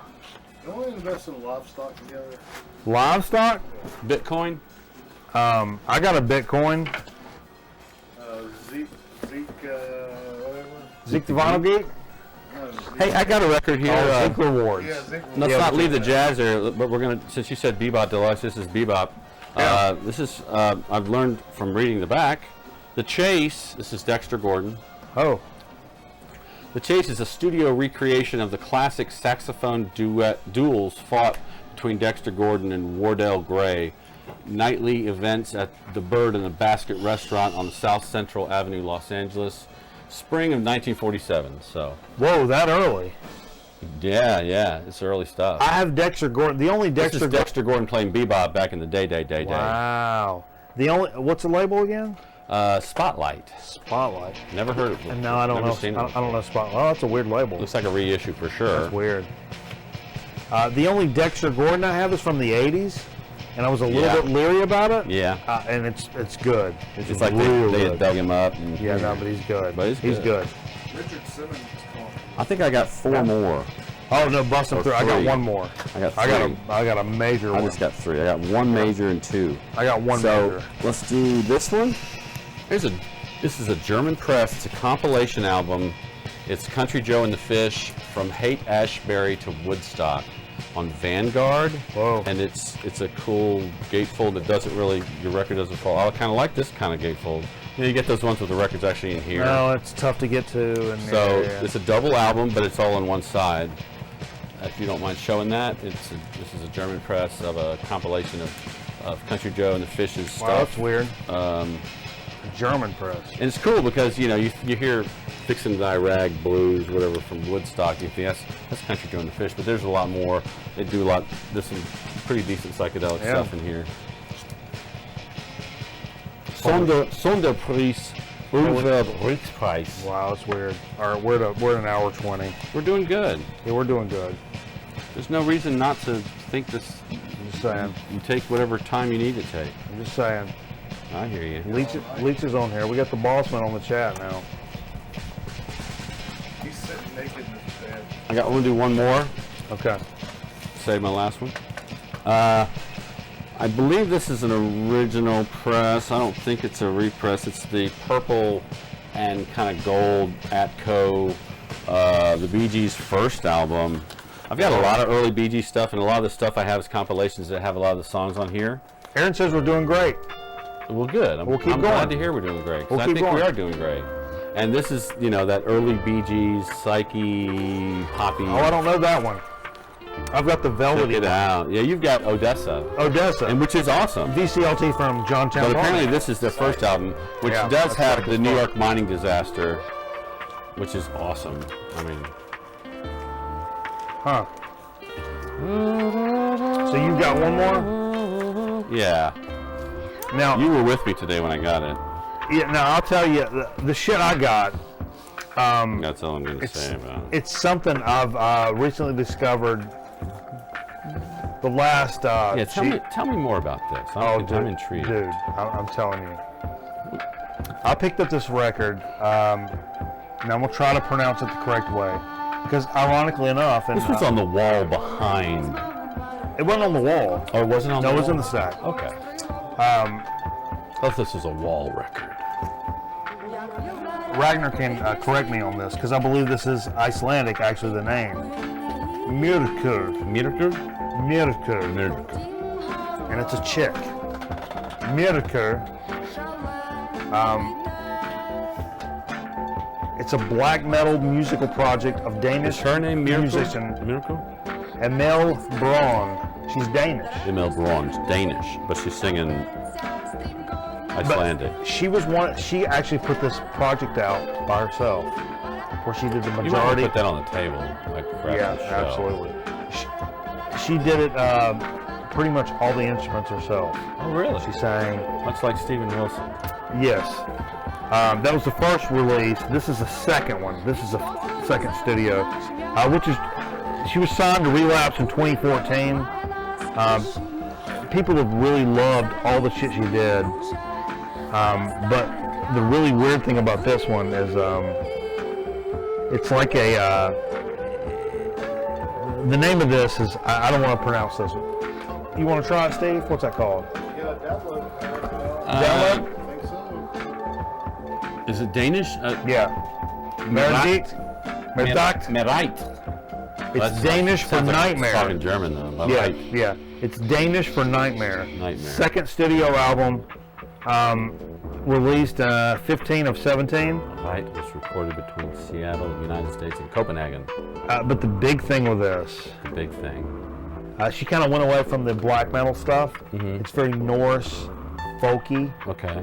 D: Don't we invest in livestock together?
A: Livestock?
B: Bitcoin?
A: I got a Bitcoin.
D: Zeke, whatever.
A: Zeke the Vinyl Geek?
D: No, Zeke.
B: Hey, I got a record here.
A: Oh, Zeke Rewards.
D: Yeah, Zeke.
B: Let's
A: Yeah,
B: not
A: but-
B: leave the jazz there, but we're gonna. Since you said Bebop Deluxe, this is Bebop.
A: Yeah.
B: This is. I've learned from reading the back. The Chase. This is Dexter Gordon.
A: Oh.
B: The Chase is a studio recreation of the classic saxophone duels fought between Dexter Gordon and Wardell Gray. Nightly events at the Bird and the Basket restaurant on South Central Avenue, Los Angeles. Spring of 1947. So.
A: Whoa, that early.
B: Yeah, it's early stuff.
A: I have Dexter Gordon. The only
B: This
A: Dexter
B: is Dexter Gordon playing bebop back in the day.
A: Wow. The only. What's the label again?
B: Spotlight.
A: Spotlight.
B: Never heard of it.
A: And no, I don't
B: Never
A: know.
B: seen it
A: I don't know Spotlight. Oh, that's a weird label.
B: Looks like a reissue for sure.
A: That's weird. The only Dexter Gordon I have is from the '80s, and I was a little bit leery about it.
B: Yeah.
A: And it's good.
B: It's like
A: real
B: they had
A: good.
B: dug him up. And,
A: Yeah, no, but he's good.
B: But he's
A: good.
D: Richard Simmons is calling.
B: I think I got 4 more.
A: Oh no, bust him
B: Or
A: through. I got
B: 3.
A: one more.
B: I got 3.
A: I got a major
B: I
A: one.
B: just got 3. I got 1 major and 2.
A: I got one
B: So
A: major.
B: let's do this one. This is a German press. It's a compilation album. It's Country Joe and the Fish from Haight Ashbury to Woodstock on Vanguard.
A: Whoa.
B: And it's a cool gatefold that doesn't really, your record doesn't fall. I kind of like this kind of gatefold. You get those ones with the records actually in here.
A: No, it's tough to get to. And
B: So
A: yeah.
B: it's a double album, but it's all on one side. If you don't mind showing that, this is a German press of a compilation of Country Joe and the Fish's
A: Wow,
B: stuff.
A: that's weird. German press.
B: And it's cool because you hear Fixin' to Die Rag Blues, whatever, from Woodstock. You think that's Country Joe and the Fish, but there's a lot more. They do a lot. There's some pretty decent psychedelic stuff in here. Sonderpreis over Rikspreis.
A: Wow, that's weird. All right, we're at an hour 20.
B: We're doing good.
A: Yeah, we're doing good.
B: There's no reason not to think this.
A: I'm just saying.
B: You take whatever time you need to take.
A: I'm just saying.
B: I hear you.
A: Leach is on here. We got the bossman on the chat now.
D: He's sitting naked in his bed.
B: I want to do one more.
A: Okay.
B: Save my last one. I believe this is an original press. I don't think it's a repress. It's the purple and kind of gold Atco, the Bee Gees' first album. I've got a lot of early Bee Gees stuff, and a lot of the stuff I have is compilations that have a lot of the songs on here.
A: Aaron says we're doing great.
B: Well, good.
A: We'll keep
B: I'm
A: going.
B: glad to hear we're doing great. 'Cause
A: We'll
B: I
A: keep
B: think we
A: going.
B: are doing great. And this is, you know, that early Bee Gees, psyche, poppy.
A: Oh, I don't know that one. I've got the
B: Check
A: velvety
B: it
A: one.
B: out. Yeah, you've got Odessa,
A: Odessa.
B: and which is awesome.
A: DCLT from Johntown.
B: But apparently
A: Farming.
B: this is their first album, which
A: Yeah,
B: does
A: that's
B: have
A: like
B: the
A: the
B: New
A: start.
B: York mining disaster, which is awesome. I mean,
A: Huh. So you got one more?
B: yeah.
A: Now,
B: You were with me today when I got it.
A: yeah, now I'll tell you, the shit I got,
B: That's all I'm going to
A: it's,
B: say about it.
A: it's something I've recently discovered the last...
B: Yeah, tell me more about this. I'm intrigued.
A: Dude, I'm telling you. I picked up this record, and I'm going to try to pronounce it the correct way. Because ironically enough... And,
B: This was on the wall behind.
A: it wasn't on the wall.
B: Oh, it wasn't on the
A: No,
B: wall?
A: it was in the stack.
B: Okay. I thought this was a wall record.
A: Ragnar can correct me on this, because I believe this is Icelandic, actually, the name. Myrkur.
B: Miracle?
A: Myrkur.
B: Miracle.
A: And it's a chick. Myrkur. It's a black metal musical project of Danish
B: Is her name Miracle?
A: musician
B: Miracle?
A: Emil Braun. She's Danish.
B: Emil Braun's Danish, but she's singing Icelandic.
A: But she was one. She actually put this project out by herself, where she did the
B: You might
A: majority.
B: put that on the table, like for
A: Yeah,
B: after the show.
A: absolutely. She did it pretty much all the instruments herself.
B: Oh, really?
A: She sang.
B: Much like Steven Wilson.
A: Yes. That was the first release. This is the second one. This is a second studio, which is, she was signed to Relapse in 2014. People have really loved all the shit she did. But the really weird thing about this one is it's like a, the name of this is, I don't want to pronounce this one. You want to try it, Steve? What's that called?
D: Yeah, download it.
A: Download?
D: I think so.
B: Is it Danish?
A: Yeah. Meredith? Meredith?
B: Merit.
A: It's Danish for nightmare.
B: Talking German though.
A: Yeah,
B: Merit.
A: yeah. It's Danish for nightmare.
B: Nightmare.
A: Second studio album, released 15 of 17.
B: Merit was recorded between Seattle, United States, and Copenhagen.
A: But the big thing with this,
B: The big thing.
A: she kind of went away from the black metal stuff.
B: Mhm.
A: It's very Norse, folky,
B: Okay.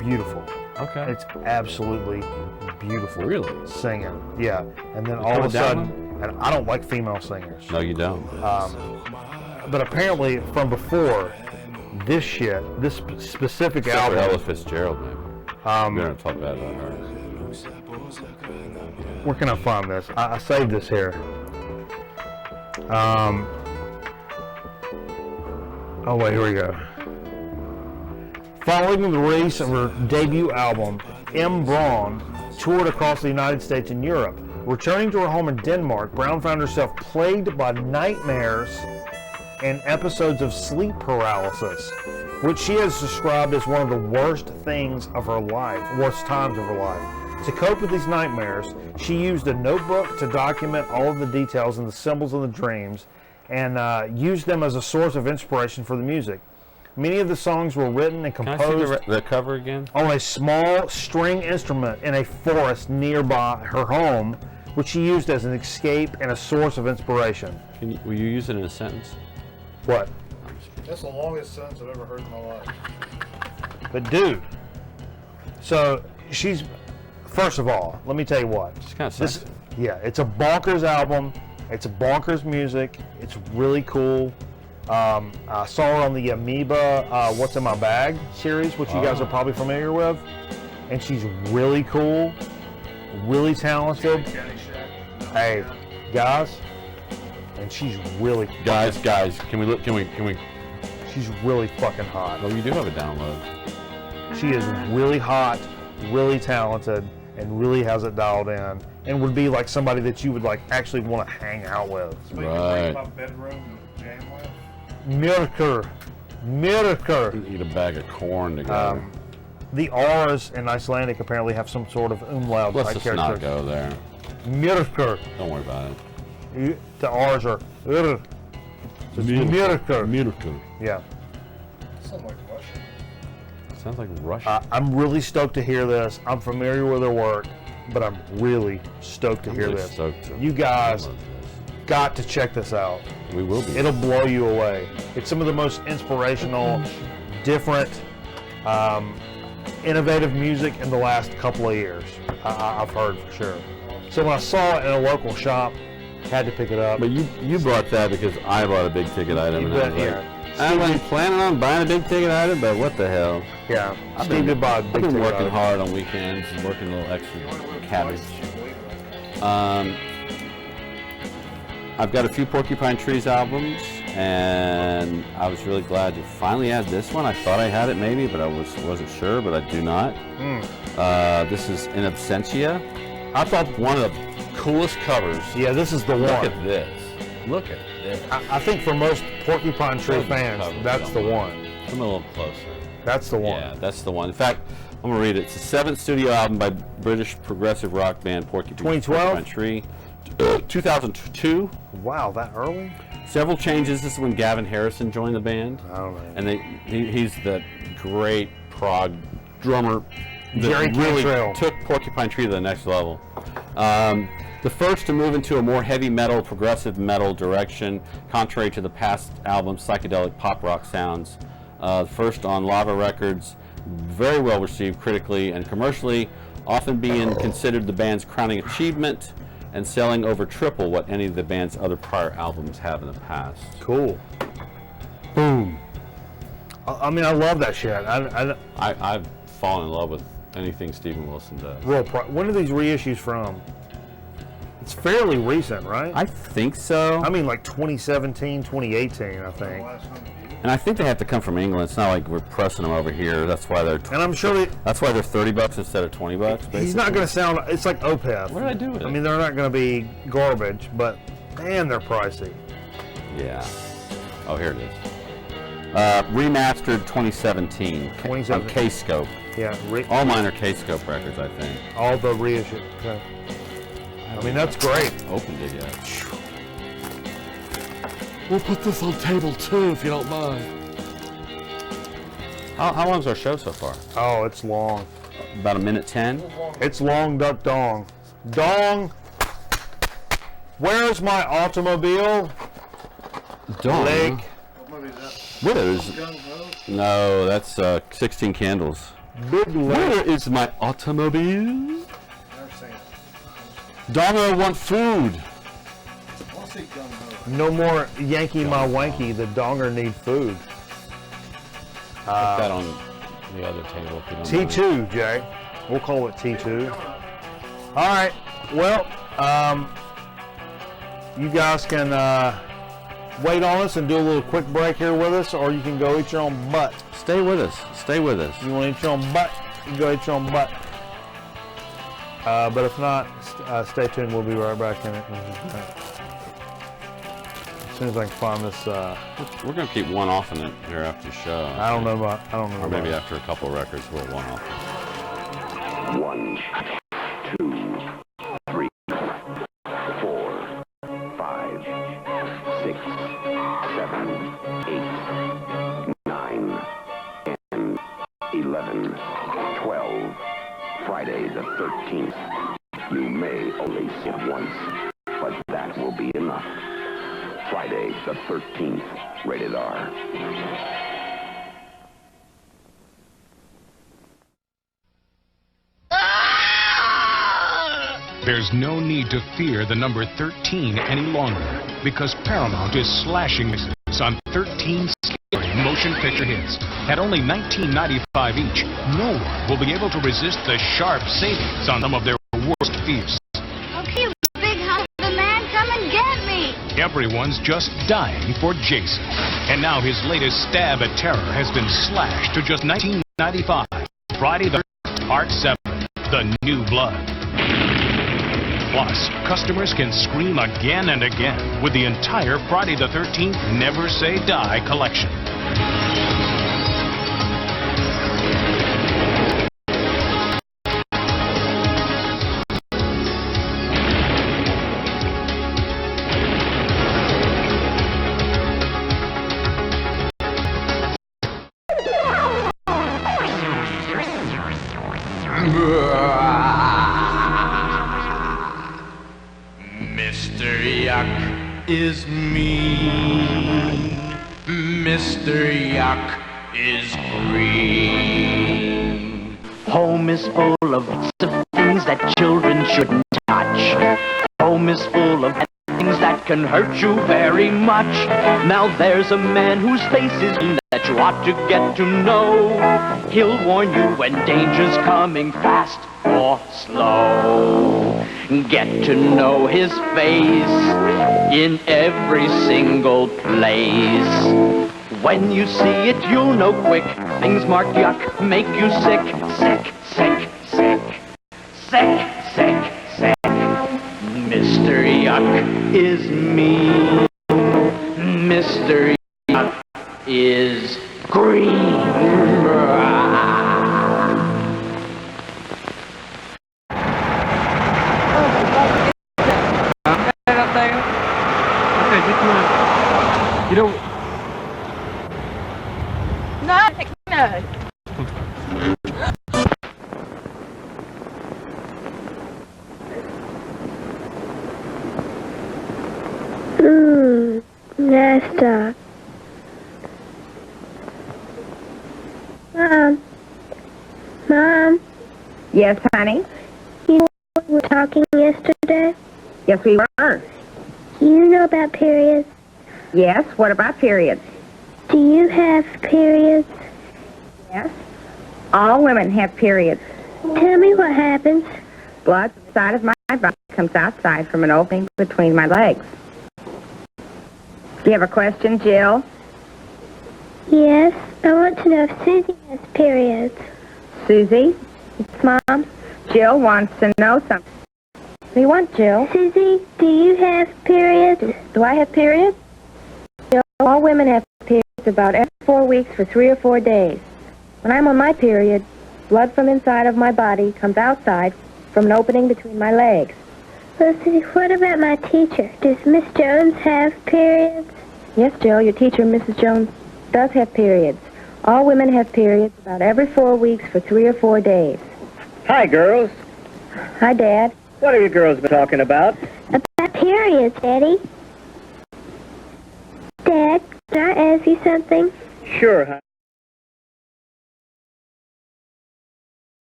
A: beautiful.
B: Okay.
A: It's absolutely beautiful.
B: Really?
A: Singing, yeah. And then
B: You
A: all
B: put
A: of a
B: it down
A: sudden, and I don't like female singers.
B: No, you don't.
A: But apparently from before, this shit, this specific
B: Except for Ella
A: album,
B: Fitzgerald, maybe. We don't talk bad about her.
A: where can I find this? I saved this here. Oh wait, here we go. Following the release of her debut album, M. Braun toured across the United States and Europe. Returning to her home in Denmark, Brown found herself plagued by nightmares and episodes of sleep paralysis, which she has described as one of the worst things of her life, worst times of her life. To cope with these nightmares, she used a notebook to document all of the details and the symbols of the dreams, and used them as a source of inspiration for the music. Many of the songs were written and
B: Can I
A: composed
B: see the cover again?
A: on a small string instrument in a forest nearby her home, which she used as an escape and a source of inspiration.
B: Will you use it in a sentence?
A: What?
D: That's the longest sentence I've ever heard in my life.
A: But dude, so she's, first of all, let me tell you what.
B: It's kind of
A: This,
B: sexy.
A: yeah, it's a bonkers album. It's a bonkers music. It's really cool. I saw her on the Amoeba What's in My Bag series, which you guys are probably familiar with. And she's really cool, really talented. Hey, guys, and she's really
B: Guys, can we look? Can we?
A: she's really fucking hot.
B: Well, you do have a download.
A: She is really hot, really talented, and really has it dialed in, and would be like somebody that you would like actually want to hang out with.
D: So you can bring my bedroom to jam with?
A: Miracle.
B: Eat a bag of corn together.
A: The R's in Icelandic apparently have some sort of umlaut
B: Let's
A: type
B: just not
A: character.
B: go there.
A: Miracle.
B: Don't worry about it.
A: The R's are so it's miracle.
B: Miracle.
A: Yeah.
D: Something like Russian.
B: Sounds like Russian.
A: I'm really stoked to hear this. I'm familiar with her work, but I'm really stoked to hear
B: really
A: this.
B: stoked to
A: You guys
B: download
A: got to check this out.
B: this. We will be.
A: It'll blow you away. It's some of the most inspirational, different, innovative music in the last couple of years. I've heard for sure. So when I saw it in a local shop, had to pick it up.
B: But you bought that because I bought a big ticket item. And I was like,
A: Yeah.
B: I wasn't planning on buying a big ticket item, but what the hell?
A: Yeah.
B: I've
A: Steve did buy a big
B: I've been
A: ticket
B: working
A: item.
B: hard on weekends and working a little extra cabbage. I've got a few Porcupine Trees albums, and I was really glad to finally add this one. I thought I had it maybe, but I wasn't sure, but I do not. This is In Absentia. I thought one of the coolest covers.
A: Yeah, this is the
B: Look
A: one.
B: at this. Look at this.
A: I think for most Porcupine Tree
B: Look at the
A: fans,
B: cover,
A: that's the
B: don't mind.
A: one.
B: Come a little closer.
A: That's the one.
B: Yeah, that's the one. In fact, I'm going to read it. It's the 7th studio album by British progressive rock band Porcupine
A: 2012?
B: Tree. 2002.
A: Wow, that early?
B: Several changes. This is when Gavin Harrison joined the band.
A: I don't know.
B: And he's the great prog drummer that
A: Jerry
B: really
A: Cantrell.
B: took Porcupine Tree to the next level. The first to move into a more heavy metal, progressive metal direction, contrary to the past album's psychedelic pop rock sounds. First on Lava Records, very well received critically and commercially, often being considered the band's crowning achievement and selling over triple what any of the band's other prior albums have in the past.
A: Cool. Boom. I mean, I love that shit.
B: I've fallen in love with anything Steven Wilson does.
A: When are these reissues from? It's fairly recent, right?
B: I think so.
A: I mean, like 2017, 2018, I think.
B: And I think they have to come from England. It's not like we're pressing them over here. That's why they're.
A: And I'm sure
B: That's why they're $30 instead of $20. Basically.
A: he's not going to sound. It's like Opeth.
B: What did I do with it?
A: I mean, they're not going to be garbage, but man, they're pricey.
B: Yeah. Oh, here it is. Remastered 2017.
A: 2017.
B: On K-Scope.
A: Yeah.
B: All mine are K-Scope records, I think.
A: All the reissue. Okay. I mean, that's great.
B: Opened it yet. We'll put this on table 2 if you don't mind. How long's our show so far?
A: Oh, it's long.
B: About 1:10.
A: It's long, duck, dong. Dong! Where's my automobile?
B: Dong.
A: Leg.
B: Widows. No, that's 16 Candles.
A: Big leg.
B: Where is my automobile? Donna want food.
A: No more Yankee my wanky. The donger need food.
B: Put that on the other table if you don't mind.
A: T2, Jay. We'll call it T2. All right. Well, you guys can wait on us and do a little quick break here with us, or you can go eat your own butt.
B: Stay with us. Stay with us.
A: You want to eat your own butt? You can go eat your own butt. But if not, stay tuned. We'll be right back in it. As soon as I can find this.
B: We're going to keep one off in it here after the show.
A: I don't know about.
B: Or maybe after a couple of records, we'll one off.
F: 1, 2, 3, 4, 5, 6, 7, 8, 9, 10, 11, 12. Friday the 13th. You may only see it once, but that will be enough. Friday the 13th. Rated R.
G: There's no need to fear the number 13 any longer, because Paramount is slashing on 13 scary motion picture hits at only $19.95 each. No one will be able to resist the sharp savings on some of their worst fears.
H: Okay, big hunk of a man, come and get me.
G: Everyone's just dying for Jason. And now his latest stab at terror has been slashed to just $19.95. Friday the 13th, Part 7, The New Blood. Plus, customers can scream again and again with the entire Friday the 13th Never Say Die collection.
I: Mr. Yuck is mean. Mr. Yuck is green. Home is full of things that children shouldn't touch. Home is full of things that can hurt you very much. Now there's a man whose face is that you ought to get to know. He'll warn you when danger's coming fast or slow. Get to know his face in every single place. When you see it, you'll know quick. Things marked yuck make you sick, sick, sick, sick, sick, sick, sick. Mr. Yuck is mean. Mr. Yuck is green.
J: You don't.
E: No, no.
K: Nesta. Mom.
L: Yes, honey?
K: You know we were talking yesterday?
L: Yes, we were.
K: Do you know about periods?
L: Yes, what about periods?
K: Do you have periods?
L: Yes. All women have periods.
K: Tell me what happens.
L: Blood inside of my body comes outside from an opening between my legs. Do you have a question, Jill?
K: Yes, I want to know if Susie has periods.
L: Susie? It's Mom. Jill wants to know something. What do you want, Jill?
K: Susie, do you have periods?
L: Do I have periods? Jill, all women have periods about every 4 weeks for 3 or 4 days. When I'm on my period, blood from inside of my body comes outside from an opening between my legs.
K: Well, Susie, what about my teacher? Does Miss Jones have periods?
L: Yes, Jill, your teacher, Mrs. Jones, does have periods. All women have periods about every 4 weeks for 3 or 4 days.
M: Hi, girls.
L: Hi, Dad.
M: What have you girls been talking about?
K: About periods, Daddy. Dad, can I ask you something?
M: Sure, honey.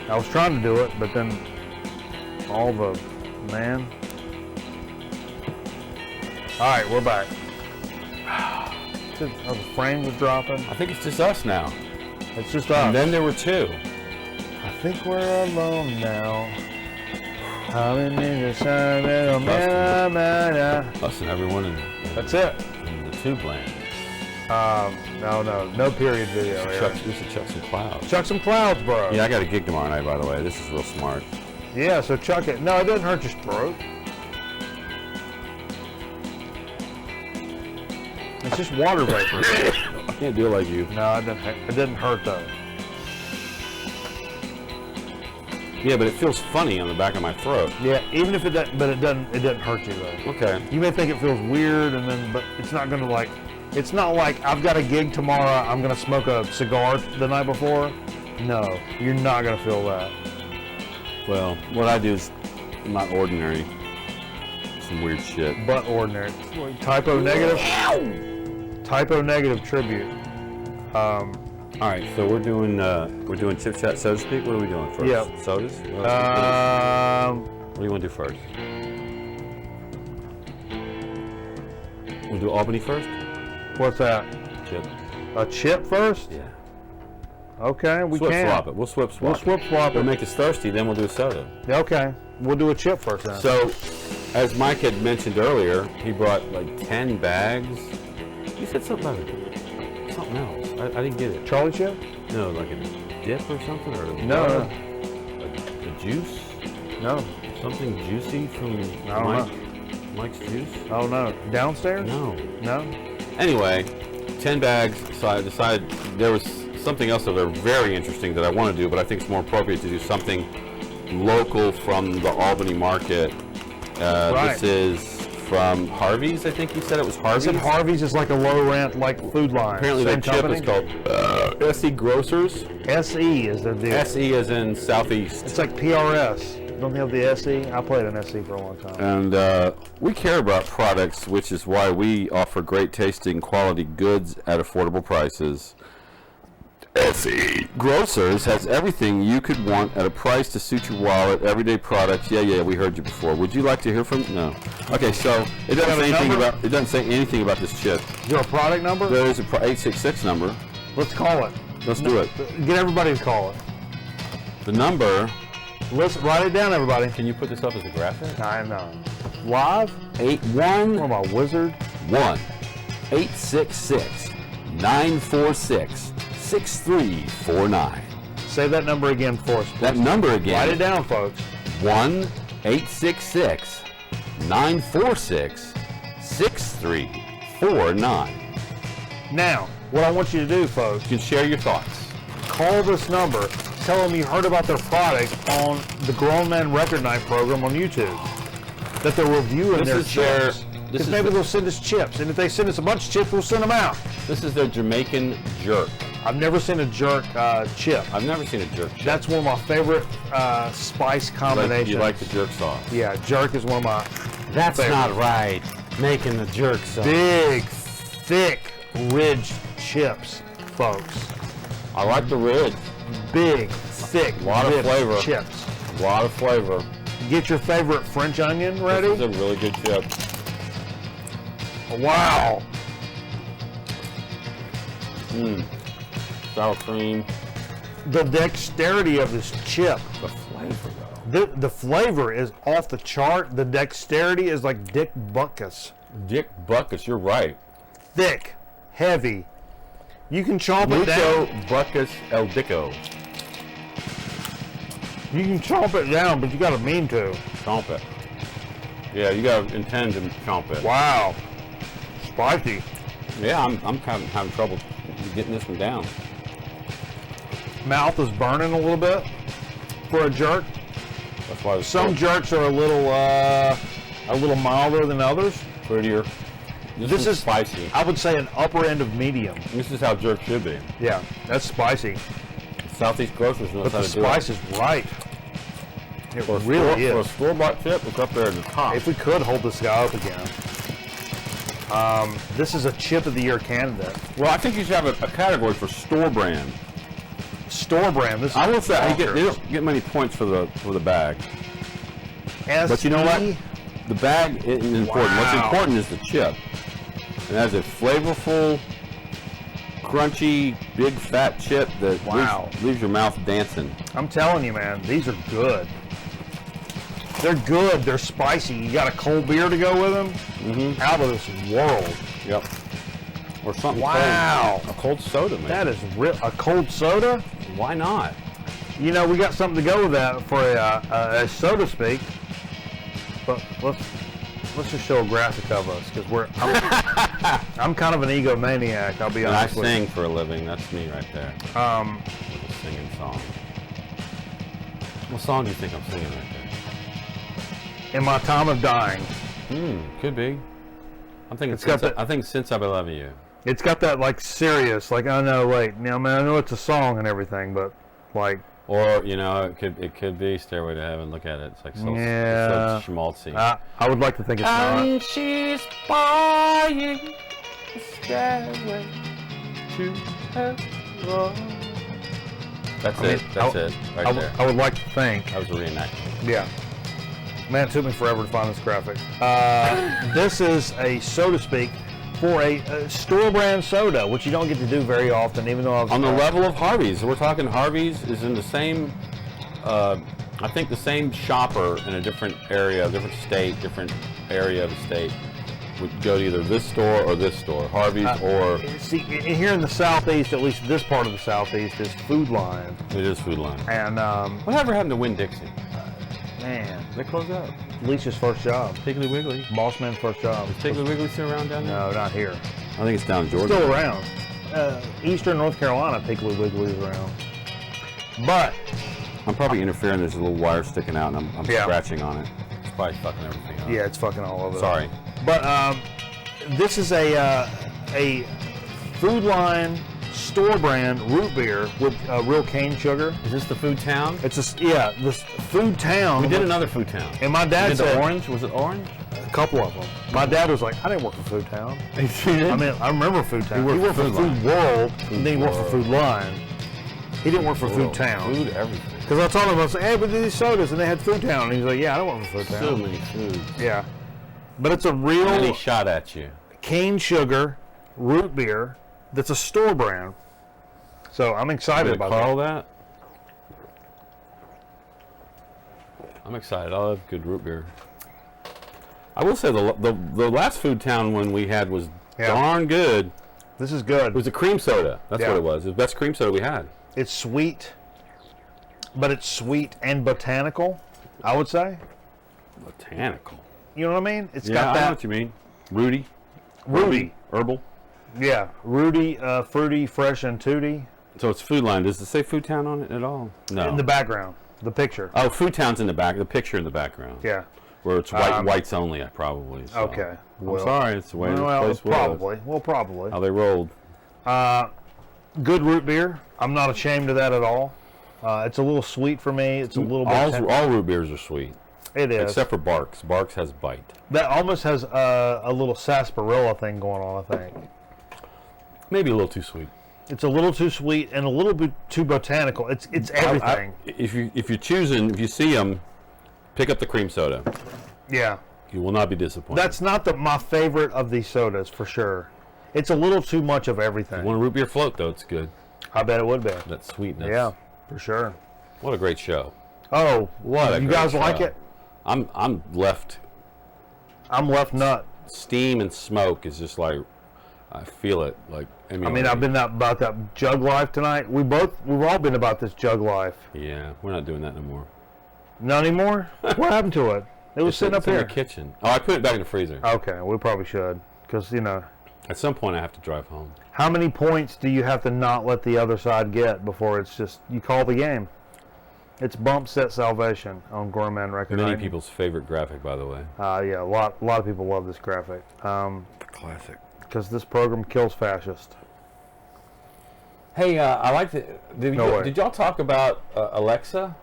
A: I was trying to do it, but then all the man. All right, we're back. Oh, the frame was dropping.
B: I think it's just us now.
A: It's just us.
B: And then there were two.
A: I think we're alone now. I'm in the sun,
B: Us and everyone in
A: that's it.
B: In the tube land.
A: No period video here.
B: We should chuck some clouds.
A: Chuck some clouds, bro.
B: Yeah, I got a gig tomorrow night, by the way. This is real smart.
A: Yeah, so chuck it. No, it doesn't hurt your throat. It's just water vapor.
B: I can't do it like you.
A: No, it didn't hurt though.
B: Yeah, but it feels funny on the back of my throat.
A: Yeah, even if it doesn't, but it doesn't hurt you though.
B: Okay.
A: You may think it feels weird, but it's not gonna like. It's not like I've got a gig tomorrow. I'm gonna smoke a cigar the night before. No, you're not gonna feel that.
B: Well, what I do is not ordinary. Some weird shit.
A: But ordinary. Typo negative. Typo negative tribute.
B: All right, so we're doing chip chat, so to speak. What are we doing first?
A: Yep.
B: Sodas. What do you want to do first? We'll do Albany first.
A: What's that?
B: Chip.
A: A chip first?
B: Yeah.
A: Okay, we
B: Swip
A: can.
B: swap it. We'll swip swap.
A: We'll swip swap
B: We'll
A: it.
B: make us thirsty, then we'll do a soda.
A: Okay, we'll do a chip first then.
B: So, as Mike had mentioned earlier, he brought like 10 bags. He said something about it. Something else. I didn't get it.
A: Charlie chip?
B: No, like a dip or something, or
A: No.
B: a juice.
A: No.
B: Something juicy from
A: I don't know.
B: Mike's juice.
A: Oh no. Downstairs?
B: No.
A: No.
B: Anyway, 10 bags. So I decided there was something else that are very interesting that I want to do, but I think it's more appropriate to do something local from the Albany market.
A: Right.
B: This is from Harvey's, I think you said it was Harvey's.
A: I said Harvey's is like a low rent like food line.
B: Apparently
A: Same
B: their chip
A: company?
B: is called SE Grocers.
A: SE is their deal.
B: SE as in Southeast.
A: It's like PRS. Don't they have the SE? I played an SE for a long time.
B: And we care about products, which is why we offer great tasting quality goods at affordable prices. SE Grocers has everything you could want at a price to suit your wallet. Everyday products. Yeah, we heard you before. Would you like to hear from? No. Okay, so it doesn't say anything about. It doesn't say anything about this chip.
A: Is there a product number?
B: There is a 866 number.
A: Let's call it.
B: Let's do it.
A: Get everybody to call it.
B: The number.
A: Let's write it down, everybody.
B: Can you put this up as a graphic?
A: I know. Live?
B: 81.
A: What am I, wizard?
B: 1-866-946-6349.
A: Say that number again for us.
B: That number again.
A: Write it down, folks.
B: 1-866-946-6349.
A: Now, what I want you to do, folks,
B: You can share your thoughts.
A: call this number. Tell them you heard about their product on the Grown Man Record Night program on YouTube. That they're reviewing their chips. Because maybe they'll send us chips. And if they send us a bunch of chips, we'll send them out.
B: This is their Jamaican jerk.
A: I've never seen a jerk chip.
B: I've never seen a jerk chip.
A: That's one of my favorite spice combinations.
B: You like the jerk sauce.
A: Yeah, jerk is one of my
C: That's
A: favorites.
C: not right. Making the jerk sauce.
A: Big, thick, ridged chips, folks.
B: I like the ridge.
A: Big, thick,
B: A lot of
A: ribbed
B: flavor.
A: chips.
B: A lot of flavor.
A: Get your favorite French onion ready.
B: This is a really good chip.
A: Wow.
B: Sour cream.
A: The dexterity of this chip.
B: The flavor, though.
A: The flavor is off the chart. The dexterity is like Dick Buckus.
B: Dick Buckus, you're right.
A: Thick, heavy. You can chomp it
B: Mucho
A: down.
B: Buckus El Dico.
A: You can chomp it down, but you gotta mean to.
B: Chomp it. Yeah, you gotta intend to chomp it.
A: Wow. Spicy.
B: Yeah, I'm kind of having trouble getting this one down.
A: Mouth is burning a little bit for a jerk.
B: That's why
A: Some jerks are a little milder than others.
B: prettier. This is spicy.
A: I would say an upper end of medium.
B: This is how jerk should be.
A: Yeah, that's spicy.
B: Southeast Grocers knows
A: But
B: how
A: the
B: to do it.
A: spice is right. It
B: For a
A: really
B: For a
A: is.
B: store-bought chip, it's up there at the top.
A: If we could hold this guy up again. This is a chip of the year candidate.
B: Well, I think you should have a category for store brand.
A: Store brand. This is
B: I will say they
A: bonkers.
B: don't get many points for the bag. But you know
A: SE?
B: what? The bag isn't important. What's
A: Wow.
B: important is the chip. It has a flavorful, crunchy, big fat chip that
A: Wow.
B: leaves your mouth dancing.
A: I'm telling you, man, these are good. They're good. They're spicy. You got a cold beer to go with them?
B: Mm-hmm.
A: Out of this world.
B: Yep. Or something
A: Wow.
B: cold. A cold soda, man.
A: That is real. A cold soda?
B: Why not?
A: You know, we got something to go with that for a soda speak. But let's just show a graphic of us because I'm kind of an egomaniac. I'll be
B: And I
A: honest with you.
B: sing for a living. That's me right there. With a singing song. What song do you think I'm singing right
A: In my time of dying.
B: there? Could be. I'm thinking.
A: It's got
B: I think since I've been loving you.
A: It's got that like serious, like I know. Wait, now man, I know it's a song and everything, but like
B: Or it could be Stairway to Heaven. Look at it. It's like so, it's so schmaltzy.
A: I would like to think it's not.
B: She's buying a stairway to heaven. That's it. Right there.
A: I would like to think.
B: That was a reenactment.
A: Yeah. Man, it took me forever to find this graphic. This is so to speak, for a store brand soda, which you don't get to do very often, even though I've...
B: On the level of Harvey's. We're talking Harvey's is in the same, I think the same shopper in a different area, different state, different area of the state would go to either this store or this store. Harvey's or...
A: See, here in the Southeast, at least this part of the Southeast, is Food Lion.
B: It is Food Lion.
A: And,
B: whatever happened to Winn-Dixie?
A: Man.
B: They closed up.
A: Leach's first job.
B: Piggly Wiggly.
A: Bossman's first job.
B: Is Piggly Wiggly still around down there?
A: No, not here.
B: I think it's down in Georgia.
A: Still around. Eastern North Carolina, Piggly Wiggly is around. But...
B: I'm probably interfering. There's a little wire sticking out, and I'm scratching on it. It's probably fucking everything up.
A: Yeah, it's fucking all over.
B: Sorry.
A: But this is a Food Lion store brand root beer with real cane sugar.
B: Is this the Food Town?
A: It's this Food Town.
B: We did another Food Town.
A: And my dad said
B: the orange. Was it orange?
A: A couple of them. My dad was like, I didn't work for Food Town. I mean, I remember Food Town. He worked for Food World, and then he worked for Food Lion. He didn't work for Food Town.
B: Food everything.
A: Because I told him, I was like, hey, but these sodas, and they had Food Town. And he was like, yeah, I don't work for Food Town.
B: So many foods.
A: Yeah. But it's a real...
B: And he shot at you.
A: Cane sugar root beer that's a store brand. So I'm excited about
B: that. I'm excited. I love good root beer. I will say the last Food Town one we had was darn good.
A: This is good.
B: It was a cream soda. That's what it was. It was the best cream soda we had.
A: It's sweet, but it's sweet and botanical, I would say.
B: Botanical.
A: You know what I mean? It's
B: got
A: got
B: that. I
A: that.
B: know what you mean. Rudy. Herbal.
A: Yeah, Rudy, fruity, fresh, and tooty.
B: So it's Food Line. Does it say Food Town on it at all? No.
A: In the background, the picture.
B: Oh, Food Town's in the back. The picture in the background.
A: Yeah.
B: Where it's whites only, probably. So.
A: Okay.
B: Well, I'm sorry. It's the way the place
A: probably.
B: was.
A: Well, probably.
B: How they rolled.
A: Good root beer. I'm not ashamed of that at all. It's a little sweet for me. It's a little bit...
B: All root beers are sweet.
A: It is.
B: Except for Barks. Barks has bite.
A: That almost has a little sarsaparilla thing going on, I think.
B: Maybe a little too sweet.
A: It's a little too sweet and a little bit too botanical. It's everything.
B: If you're choosing, if you see them, pick up the cream soda.
A: Yeah.
B: You will not be disappointed.
A: That's not my favorite of these sodas, for sure. It's a little too much of everything.
B: If you want a root beer float, though, it's good.
A: I bet it would be.
B: That sweetness.
A: Yeah, for sure.
B: What a great show.
A: Oh,
B: what
A: you guys like it?
B: I'm left.
A: I'm left nut.
B: Steam and smoke is just like, I feel it. Like,
A: I mean, I've been about that jug life tonight. We've all been about this jug life.
B: Yeah, we're not doing that no more.
A: Not anymore? What happened to it? It was sitting up here.
B: In the kitchen. Oh, I put it back in the freezer.
A: Okay, we probably should, because
B: at some point I have to drive home.
A: How many points do you have to not let the other side get before it's just you call the game? It's bump set salvation on Gourmet Record.
B: Many people's favorite graphic, by the way.
A: Yeah, a lot of people love this graphic.
B: Classic.
A: Because this program kills fascists.
B: Hey, I like to. Did y'all talk about Alexa,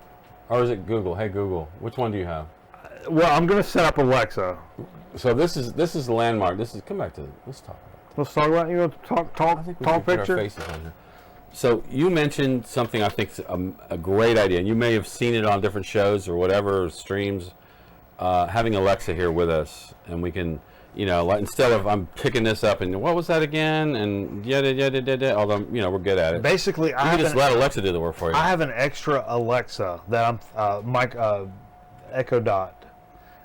B: or is it Google? Hey Google, which one do you have?
A: Well, I'm going to set up Alexa.
B: So this is the landmark. Come back to let's talk about this.
A: Let's talk about talk picture.
B: Put our faces on here. So you mentioned something I think is a great idea, and you may have seen it on different shows or whatever, or streams. Having Alexa here with us, and we can, like instead of I'm picking this up and what was that again, and yada, although we're good at it.
A: Basically,
B: I can just let Alexa do the work for you.
A: I have an extra Alexa that I'm Echo Dot.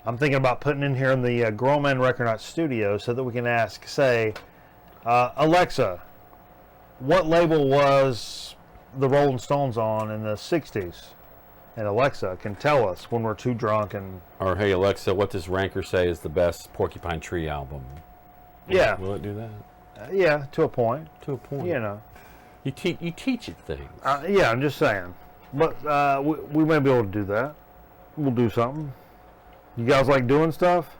A: I'm thinking about putting in here in the Grown Record Night studio so that we can ask, say, Alexa, what label was the Rolling Stones on in the 60s? And Alexa can tell us when we're too drunk and...
B: Or, hey, Alexa, what does Ranker say is the best Porcupine Tree album?
A: Yeah.
B: Will it do that?
A: Yeah, to a point.
B: To a point. You teach it things.
A: Yeah, I'm just saying. But we may be able to do that. We'll do something. You guys like doing stuff?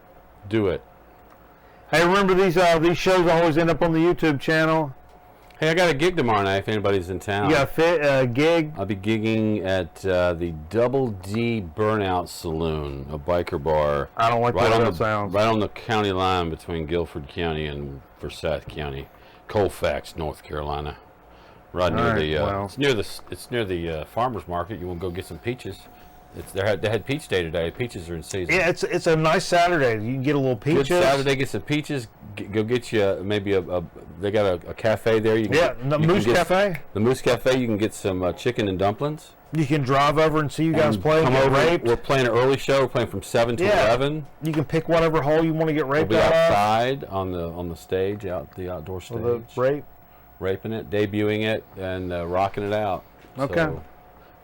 B: Do it.
A: Hey, remember these shows always end up on the YouTube channel?
B: Hey, I got a gig tomorrow night if anybody's in town.
A: You got a gig?
B: I'll be gigging at the Double D Burnout Saloon, a biker bar.
A: I don't like the way that sounds.
B: Right on the county line between Guilford County and Forsyth County, Colfax, North Carolina. Right near it's near the farmers market. You want to go get some peaches? They had peach day today. Peaches are in season.
A: Yeah, it's a nice Saturday. You can get a little peaches.
B: Good Saturday, get some peaches. Go get you maybe they got a cafe there. You can
A: the Moose Cafe.
B: The Moose Cafe. You can get some chicken and dumplings.
A: You can drive over and see you guys play.
B: Come over.
A: Raped.
B: We're playing an early show. We're playing from 7 to 11.
A: You can pick whatever hole you want to get raped
B: We'll be
A: out
B: outside on the stage, the outdoor stage. Raping it, debuting it, and rocking it out.
A: Okay.
B: So,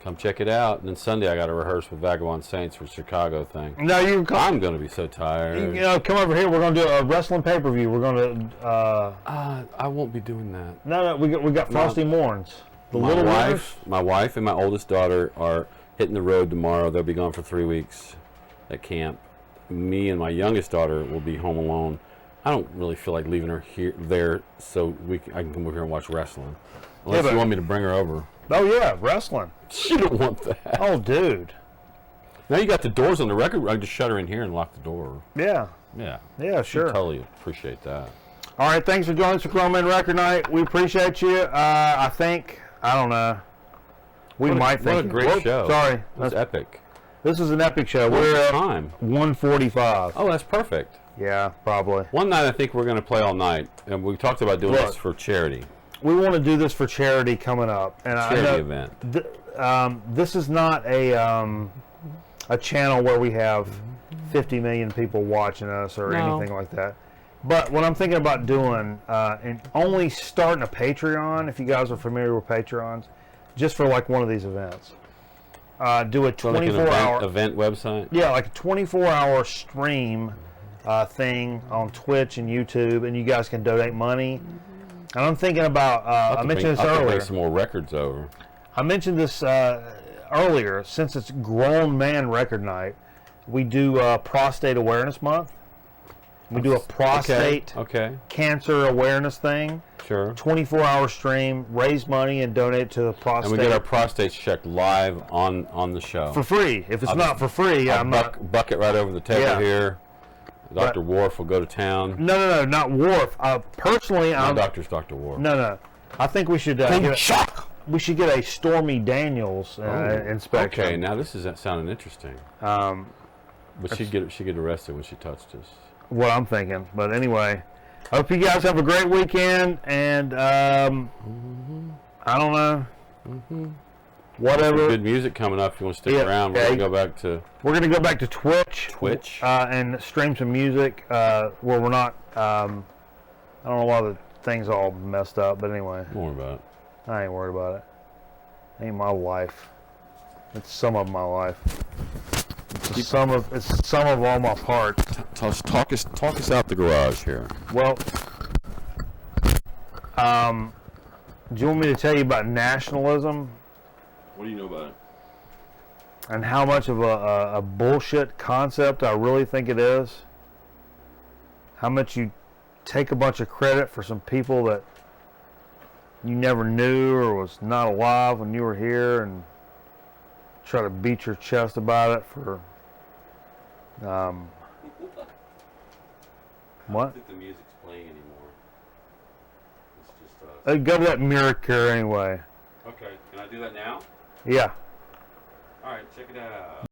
B: come check it out. And then Sunday I got to rehearse with Vagabond Saints for the Chicago thing.
A: No, you can come.
B: I'm going to be so tired.
A: You know, come over here. We're going to do a wrestling pay-per-view. We're going to.
B: I won't be doing that.
A: No, we got Frosty Morns.
B: My wife and my oldest daughter are hitting the road tomorrow. They'll be gone for 3 weeks at camp. Me and my youngest daughter will be home alone. I don't really feel like leaving her there, so I can come over here and watch wrestling. Unless you want me to bring her over.
A: Oh yeah, wrestling.
B: She don't want that.
A: Oh, dude.
B: Now you got the doors on the record. I can just shut her in here and lock the door.
A: Yeah.
B: Yeah.
A: Yeah, sure.
B: I totally appreciate that.
A: All right, thanks for joining us for Grown Men Record Night. We appreciate you. I don't know. We might think.
B: What a great show.
A: Sorry.
B: That's epic.
A: This is an epic show.
B: We're
A: at
B: time.
A: 1:45.
B: Oh, that's perfect.
A: Yeah, probably.
B: One night I think we're going to play all night, and we talked about doing this for charity.
A: We want to do this for charity coming up, and
B: charity event.
A: This is not a channel where we have 50 million people watching us or anything like that. But what I'm thinking about doing, and only starting a Patreon, if you guys are familiar with Patreons, just for like one of these events. Do a 24-hour
B: event website.
A: Yeah, like a 24-hour stream thing on Twitch and YouTube, and you guys can donate money. And I'm thinking about, I mentioned this earlier.
B: Bring some more records over.
A: I mentioned this earlier. Since it's Grown Man Record Night, we do Prostate Awareness Month. We do a prostate cancer awareness thing.
B: Sure.
A: 24-hour stream, raise money, and donate to the prostate.
B: And we get our prostates checked live on the show.
A: For free. If it's not for free, I'm not.
B: Bucket right over the table here. Dr. Worf will go to town.
A: No, not Worf. Personally,
B: My doctor's Dr. Worf.
A: No. I think we should we should get a Stormy Daniels inspection.
B: Okay, now this is sounding interesting. But she'd get arrested when she touched us.
A: What I'm thinking. But anyway, hope you guys have a great weekend, and I don't know. Whatever.
B: Some good music coming up. If you want to stick around, we're gonna
A: go back to Twitch. And stream some music where we're not. I don't know why the thing's all messed up, but anyway.
B: Don't worry about it.
A: I ain't worried about it. Ain't my life. It's some of my life. It's some of all my parts.
B: Talk us out the garage here.
A: Well, do you want me to tell you about nationalism?
B: What do you know about it?
A: And how much of a bullshit concept I really think it is? How much you take a bunch of credit for some people that you never knew or was not alive when you were here, and try to beat your chest about it for what?
B: I don't think the music's playing anymore. It's just us.
A: Go to that Miracure anyway.
B: Okay, can I do that now?
A: Yeah.
B: Alright, check it out.